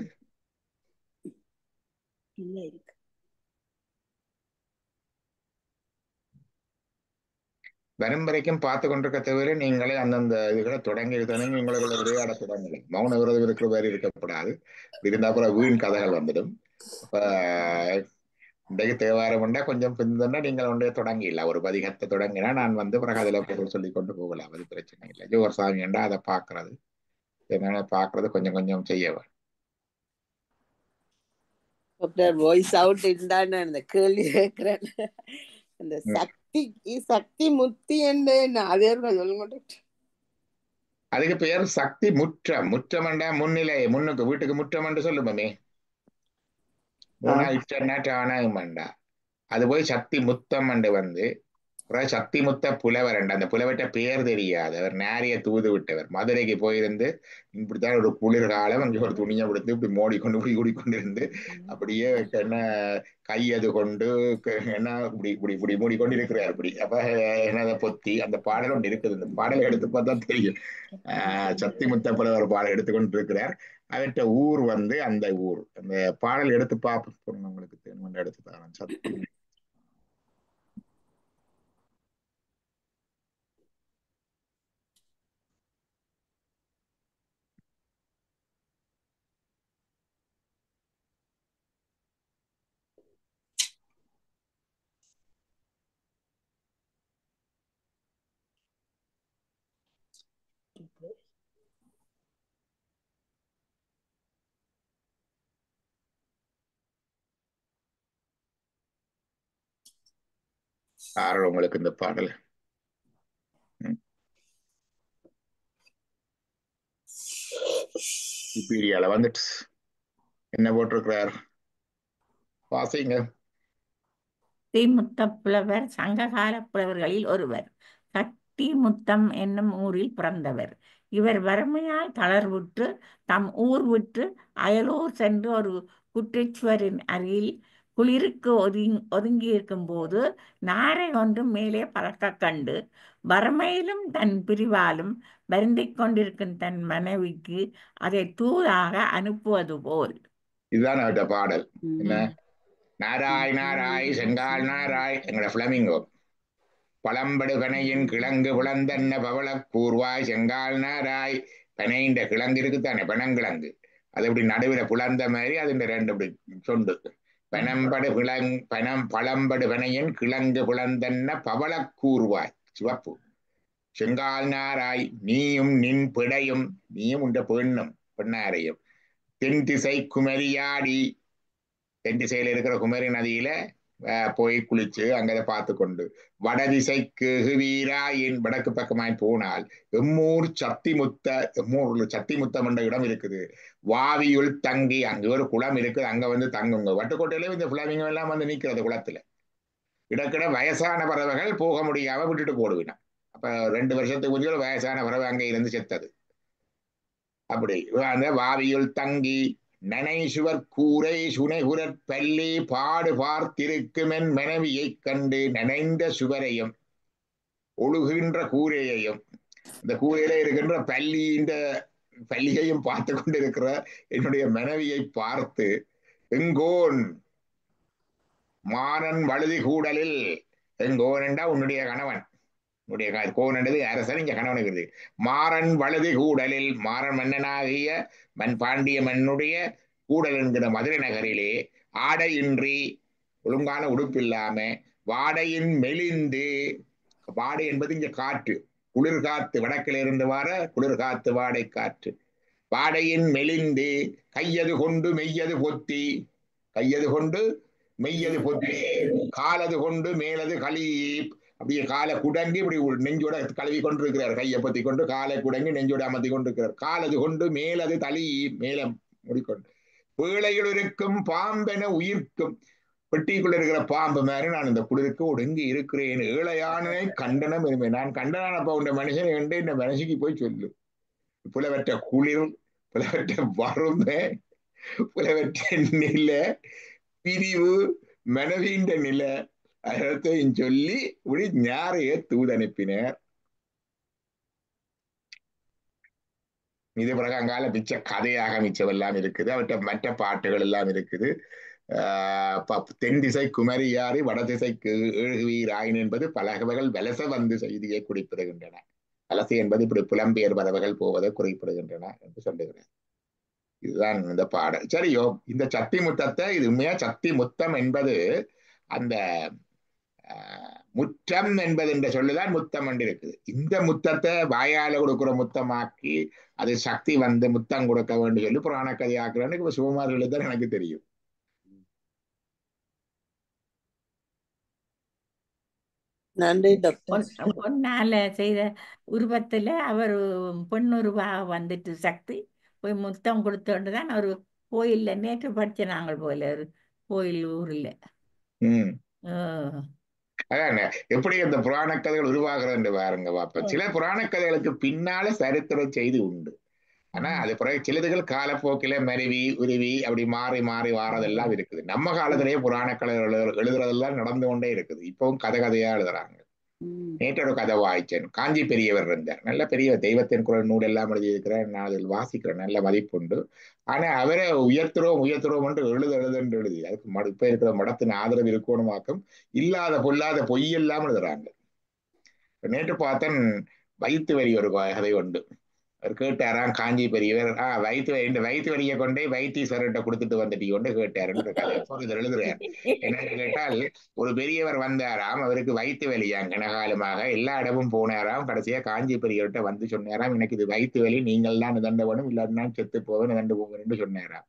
வரும் வரைக்கும் பார்த்து கொண்டிருக்க தவிர நீங்களே அந்தந்த இதுகளை தொடங்கி இருக்கணும். உங்களை விளையாட தொடங்கல. மௌன விரதம் இருக்கிற வேறு இருக்கப்படாது. இருந்தா அப்புறம் வீண் கதைகள் வந்துடும். அப்ப இன்றைக்கு தேவாரம் உண்டா கொஞ்சம் பிந்தன்னா நீங்கள் ஒன்றே தொடங்கிடல. ஒரு பதிகத்தை தொடங்கினா நான் பிறகு அதுல பொருள் சொல்லி கொண்டு போகலாம், அது பிரச்சனை இல்லை. ஜோர் சாமி என்றா அதை பாக்குறது, என்னென்ன பாக்குறது கொஞ்சம் கொஞ்சம் செய்யவன். வாய்ஸ் அவுட் இருந்தான்னு அந்த கேள்வி கேட்கிறேன். அந்த சக்தி முத்தி என்ன அதே சொல்லுங்க. அதுக்கு பேர் சக்தி முற்றம். முற்றம் என்றா முன்னிலை, முன்னுக்கு வீட்டுக்கு முற்றம் என்று சொல்லுமே. அது போய் சக்தி முத்தம் என்று அப்புறம் சக்திமுத்த புலவர் என்ற அந்த புலவர்கிட்ட பேர் தெரியாது. அவர் நேரிய தூது விட்டவர். மதுரைக்கு போயிருந்து இப்படித்தான் ஒரு குளிர்காலம் அங்கே ஒரு துணியை கொடுத்து இப்படி மூடிக்கொண்டு இப்படி கூடிக்கொண்டு இருந்து அப்படியே என்ன கையது கொண்டு என்ன இப்படி இப்படி இப்படி மூடிக்கொண்டு இருக்கிறார் இப்படி. அப்ப என்னதை பொத்தி அந்த பாடல் ஒன்று இருக்குது. இந்த பாடலை எடுத்து பார்த்தா தெரியும். சக்திமுத்த புலவர் பாடல் எடுத்துக்கொண்டு இருக்கிறார். அவற்ற ஊர் வந்து அந்த ஊர். அந்த பாடல் எடுத்து பார்ப்போம் உங்களுக்கு தேர்வு எடுத்து தரேன். சக்தி யாரும் உங்களுக்கு இந்த பாடல் விக்கிபீடியால வந்துட்டு என்ன போட்டிருக்கிறார் வாசிங்க. சக்திமுத்த புலவர் சங்ககால புலவர்களில் ஒருவர். சக்திமுத்தம் என்னும் ஊரில் பிறந்தவர். இவர் வறுமையால் தளர்வுற்று தம் ஊர் விட்டு அயலூர் சென்று ஒரு குற்றச்சுவரின் அருகில் குளிருக்கு ஒதுங்கியிருக்கும் போது நாரை ஒன்றும் மேலே பறக்கக் கண்டு வறுமையிலும் தன் பிரிவாலும் வருந்திக் கொண்டிருக்கும் தன் மனைவிக்கு அதை தூதாக அனுப்புவது போல். இதுதான் அவர்கிட்ட பாடல். என்ன நாராய் நாராய் செங்கால் நாராய் எங்கட பிளமிங்கோ பழம்படு பனையின் கிழங்கு புலந்தன்ன பவள கூர்வாய் செங்கால் நாராய். பனையின் கிழங்கு இருக்குத்தானே பனங்கிழங்கு, அது இப்படி நடுவில் புலந்த மாதிரி அது இந்த ரெண்டு இப்படி சொண்டு. பனம்படு பழம்படு பனையின் கிழங்கு புலந்தன்ன பவள கூர்வாய் சிவப்பு செங்கால் நாராய். நீயும் நின் பிடையும், நீயும் உண்ட பெண்ணும் பெண்ணாரையும் தென் திசை குமரியாடி, தென் திசையில இருக்கிற குமரி நதியில போய் குளிச்சு அங்கதை பார்த்து கொண்டு வடதிசைக்கு வீராயின் வடக்கு பக்கமாய் போனால் எம்மூர் சத்திமுத்த, எம்மூர்ல சத்திமுத்தம் என்ற இடம் இருக்குது. வாவியுள் தங்கி, அங்க ஒரு குளம் இருக்குது, அங்க வந்து தங்குங்க. வட்டுக்கோட்டையில இந்த பிளவிங்க எல்லாம் வந்து நிற்கிறது குளத்துல. இடக்கிட வயசான பறவைகள் போக முடியாம விட்டுட்டு போடுவினா. அப்ப 2 வருஷத்துக்கு கொஞ்சம் வயசான பறவை அங்க இருந்து செத்தது. அப்படி அந்த வாவியுள் தங்கி நனை சுவர் கூரை சுனைகுரற் பள்ளி பாடு பார்த்திருக்குமென் மனைவியைக் கண்டு நனைந்த சுவரையும் ஒழுகின்ற கூரையையும் இந்த கூரையில இருக்கின்ற பள்ளியையும் பார்த்து கொண்டிருக்கிற என்னுடைய மனைவியை பார்த்து எங்கோன் மாறன் வழுதி கூடலில், எங்கோன் என்றா உன்னுடைய கணவன், உன்னுடைய கோன் என்றது அரசன், இங்க கணவனுக்கு மாறன் வழுதி கூடலில், மாறன் மன்னனாகிய பாண்டிய மன்னுடைய கூடல் என்கிற மதுரை நகரிலே ஆடையின்றி ஒழுங்கான உடுப்பில்லாம வாடையின் மெலிந்து, வாடை என்பது இங்க காற்று, குளிர் காத்து, வடக்கில் இருந்து வர குளிர் காத்து வாடை காற்று. வாடையின் மெலிந்து கையது கொண்டு மெய்யது பொத்தி, கையது கொண்டு மெய்யது பொத்தி காலது கொண்டு மேலது களி, அப்படியே காலை குடங்கி இப்படி நெஞ்சோட கழுவி கொண்டிருக்கிறார். கையை பத்தி கொண்டு காலை குடங்கி நெஞ்சோட அமர்த்தி கொண்டிருக்கிறார். காலது கொண்டு மேலது தளி, மேலம் முடிக்கொண்டு பேழைகள் இருக்கும் பாம்பென உயிர்க்கும், பெட்டிக்குள்ள இருக்கிற பாம்பு மாதிரி நான் இந்த குளிருக்கு ஒடுங்கி இருக்கிறேன். ஏழையானனை கண்டனம் இருமே, நான் கண்டனானப்ப உண்ட மனுஷனை கண்டு இந்த மனுஷிக்கு போய் சொல்லு. புலவற்ற குளிர், புலவற்ற வறுமை, புலவற்ற நிலை, பிரிவு, மனைவியின் நிலை அதையும் சொல்லி இப்படி ஞாரைய தூதனுப்பினர். இது பிறகு அங்கால மிச்ச கதையாக மிச்சமெல்லாம் இருக்குது. அவற்றை மற்ற பாட்டுகள் எல்லாம் இருக்குது. தென் திசை குமரியாரி வடதிசைக்கு ஏழுவீராயின் என்பது பலகவர்கள் வலச வந்து செய்தியை குறிப்பிடுகின்றன. வலசை என்பது இப்படி புலம்பெயர் பறவைகள் போவதை குறிப்பிடுகின்றன என்று சொல்லுகிறேன். இதுதான் இந்த பாடல். சரியோ, இந்த சக்தி முத்தத்தை, இது உண்மையா சக்தி முத்தம் என்பது அந்த முற்றம் என்பது என்ற சொல்லுதான் முத்தம் என்று இருக்குது. இந்த முத்தத்தை வாயால கொடுக்குற முத்தமாக்கி அது சக்தி வந்து முத்தம் கொடுக்க வேண்டும் சொல்லி புராண கதை ஆக்குறேன்னு இப்ப சிவகுமார் எழுதான் எனக்கு தெரியும். நன்றி டாக்டர். பொன்னால செய்த உருவத்துல அவர் பொன்னுருவாக வந்துட்டு சக்தி போய் முத்தம் கொடுத்தோண்டு தான் ஒரு கோயில்ல நேற்று படிச்ச நாங்கள் போல ஒரு கோயில் ஊர்ல அதான் எப்படி அந்த புராண கதைகள் உருவாகிறது பாருங்க பாப்ப. சில புராண கதைகளுக்கு பின்னால சரித்திர செய்தி உண்டு. ஆனா அது பிறகு சிலதுகள் காலப்போக்கில மருவி உருவி அப்படி மாறி மாறி வாரதெல்லாம் இருக்குது. நம்ம காலத்திலேயே புராண கதை எழுதுறதெல்லாம் நடந்து கொண்டே இருக்குது. இப்பவும் கதை கதையா எழுதுறாங்க. நேற்று ஒரு கதை வாய்ச்சேன். காஞ்சி பெரியவர் இருந்தார். நல்ல பெரிய தெய்வத்தின் குரல் நூல் எல்லாம் எழுதியிருக்கிறேன். நான் அதில் வாசிக்கிறேன். நல்ல மதிப்புண்டு. ஆனா அவரை உயர்த்துறோம் என்று எழுது எழுதி அதுக்கு இப்ப இருக்கிற மடத்தின் ஆதரவு இருக்கணுமாக்கும் இல்லாத பொல்லாத பொய்யெல்லாம் எழுதுறாங்க. நேற்று பார்த்தேன் வைத்து வரி ஒரு கதை உண்டு. அவர் கேட்டாராம் காஞ்சி பெரியவர் வயிற்று வரியை கொண்டே வைத்தீஸ்வரர்கிட்ட கொடுத்துட்டு வந்துட்டு கொண்டு கேட்டாருன்ற கதை இதில் எழுதுறார். என்னன்னு கேட்டால் ஒரு பெரியவர் வந்தாராம், அவருக்கு வயிற்று வலியாம் கனகாலமாக, எல்லா இடமும் போனாராம். கடைசியா காஞ்சி பெரியவர்கிட்ட வந்து சொன்னாராம், எனக்கு இது வயிற்று வலி, நீங்கள் தான் நிதண்ட வேணும், இல்லாட்டினா செத்து போவேன், நிதண்டு போவேன் சொன்னாராம்.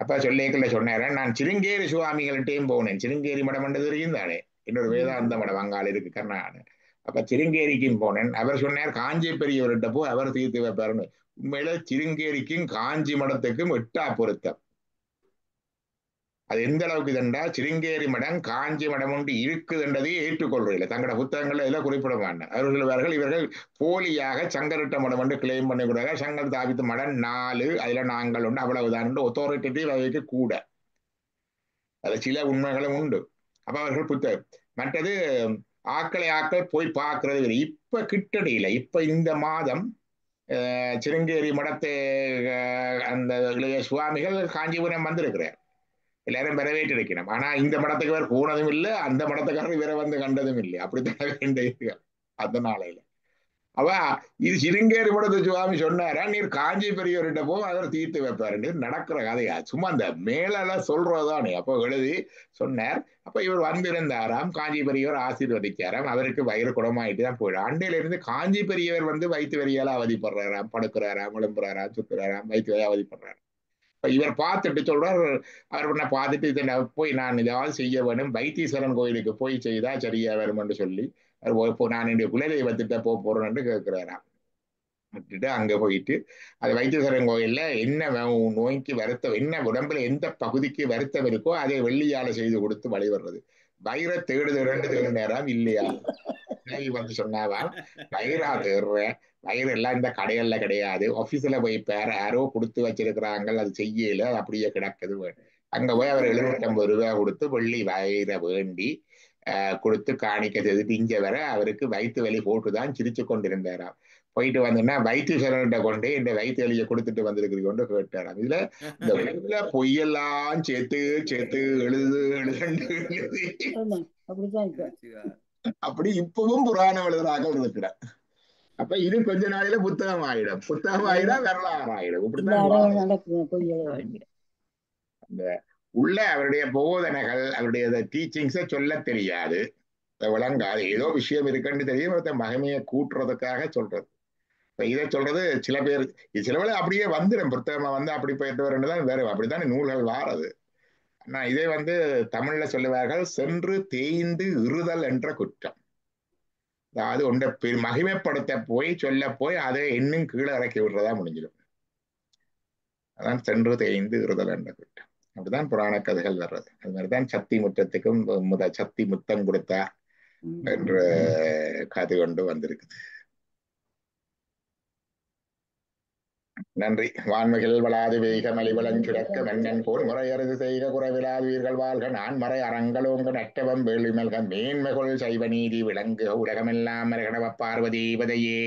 அப்ப சொல்லேக்கல்ல சொன்னாராம், நான் சிருங்கேரி சுவாமிகள்கிட்டையும் போனேன். சிருங்கேரி மடம் என்று தெரியும் தானே, இன்னொரு வேதாந்த மடம் அங்கால இருக்கு கர்நாடக. அப்ப சிருங்கேரிக்கும் போனேன். அவர் சொன்னார் காஞ்சி பெரியவர்கிட்ட போ, அவர் தீர்த்து வைப்பாருன்னு. உண்மையில சிருங்கேரிக்கும் காஞ்சி மடத்துக்கும் எட்டா பொருத்தம். அது எந்த அளவுக்கு இதுண்டா, சிருங்கேரி மடம் காஞ்சி மடம் ஒன்று இருக்குதுன்றதை ஏற்றுக்கொள்றதில்லை. தங்களோட புத்தகங்கள்ல இதெல்லாம் குறிப்பிட மாட்டாங்க. அவர்கள் இவர்கள் போலியாக சங்கரட்ட மடம் என்று கிளைம் பண்ணிக்கூடாது. சங்கர் தாபித்த மடம் 4, அதுல நாங்கள் உண்டு, அவ்வளவுதான் ஒத்தாரிட்டேட்டிவ் அவைக்கு கூட. அது சில உண்மைகளும் உண்டு. அப்ப அவர்கள் புத்தகம் மற்றது ஆக்கள் போய் பார்க்கறது. இப்ப கிட்டடியில இப்ப இந்த மாதம் சிருங்கேரி மடத்தை அந்த இளைய சுவாமிகள் காஞ்சிபுரம் வந்திருக்கிறார். எல்லாரும் வரவேற்று இருக்கணும். ஆனா இந்த மடத்துக்கு வேற போனதும் இல்லை, அந்த மடத்துக்காரர் இவரை வந்து கண்டதும் இல்லை. அப்படித்தான் வேண்டிய அதனால அவ இது சிருங்கேரி மடத்து சுவாமி சொன்னாரா, நீர் காஞ்சி பெரியவர்கிட்ட போ, அவர் தீர்த்து வைப்பாரு. நடக்கிற கதையா, சும்மா அந்த மேல சொல்றதானே. அப்போ எழுதி சொன்னார். அப்ப இவர் வந்திருந்தாராம், காஞ்சி பெரியவர் ஆசீர்வதிச்சாராம். அவருக்கு வயிறு குடமாயிட்டு தான் போயிடும். அண்டையில இருந்து காஞ்சி பெரியவர் வந்து வயிற்று வரியால அவதிப்படுறாராம், படுக்கிறாராம், விளம்புறாராம், சுத்துறாராம், வயிற்று வரியா அவதிப்படுறாராம். இவர் பார்த்துட்டு சொல்றார், அவர் என்ன பார்த்துட்டு இதை போய் நான் ஏதாவது செய்ய வேணும், வைத்தீஸ்வரன் கோயிலுக்கு போய் செய்தா சரியா வரும் என்று சொல்லி நான் என்னுடைய குலதெய்வத்திட்ட போறேன்னு கேட்கிறாராம். விட்டுட்டு அங்க போயிட்டு அது வைத்தீஸ்வரன் கோயில்ல என்ன நோய்க்கு வருத்தம், என்ன உடம்புல எந்த பகுதிக்கு வருத்தம் இருக்கோ அதை வெள்ளியால செய்து கொடுத்து வழிபடுறது. வயிறை தேடுறாம் இல்லையா வந்து சொன்னாவா, வயிறா தேடுறேன், வயிறு எல்லாம் இந்த கடைகள்ல கிடையாது, ஆபீஸ்ல போய் பேர யாரோ கொடுத்து வச்சிருக்கிறாங்க, அது செய்யல, அது அப்படியே கிடக்குது. அங்க போய் அவர் 750 ரூபாய் கொடுத்து வெள்ளி வயிறை வேண்டி கொடுத்து காணிக்க செய்துட்டு இங்க வர அவருக்கு வயிற்று வலி போட்டுதான் சிரிச்சு கொண்டிருந்தாராம். போயிட்டு வந்தோன்னா வைத்தீஸ்வரன்கிட்ட கொண்டு இந்த வயிற்று வலியை கொடுத்துட்டு வந்திருக்கிறது கொண்டு கேட்டாராம். இதுல இந்த வெளியில பொய்யெல்லாம் சேர்த்து எழுது அப்படி இப்பவும் புராணம் எழுதுறாங்க இருக்கிறார். அப்ப இது கொஞ்ச நாளில புத்தகம் ஆயிடும் வரலாறு ஆயிடும். இப்படித்தான் அந்த உள்ள அவருடைய போதனைகள், அவருடைய டீச்சிங்ஸ சொல்ல தெரியாது, விளங்காது. ஏதோ விஷயம் இருக்குன்னு தெரியும், மகிமையை கூட்டுறதுக்காக சொல்றது. இதை சொல்றது சில பேர், சில வேளை அப்படியே வந்துடும் புத்தகமா வந்து அப்படி போயிட்டு வரதான் வேற, அப்படித்தானே நூல்கள் வாரது. ஆனா இதை வந்து தமிழ்ல சொல்லுவார்கள் சென்று தேய்ந்து இறுதல் என்ற குற்றம். அதாவது ஒன்றை மகிமைப்படுத்த போய் சொல்ல போய் அதை இன்னும் கீழே இறக்கி விடுறதா முடிஞ்சிடும். அதான் சென்று தேய்ந்து இறுதல் என்ற குற்றம். அப்படிதான் புராண கதைகள் வர்றது. அது மாதிரிதான் சத்தி முற்றத்துக்கும் சத்தி முத்தம் கொடுத்தார் என்ற கதை கொண்டு வந்திருக்குது. நன்றி. வான்மைகள் வளாது வேக மலிவளம் சுரக்க மன்னன் போல் முறையறுது செய்க குறைவிலாது உயிர்கள் வாழ்க நான் மறை அறங்களோங்க நட்டவம் வேள்விமல்க மேன்மைகள் சைவ நீதி விளங்குக உலகமெல்லாம் மரகணவ பார்வதி பதையே.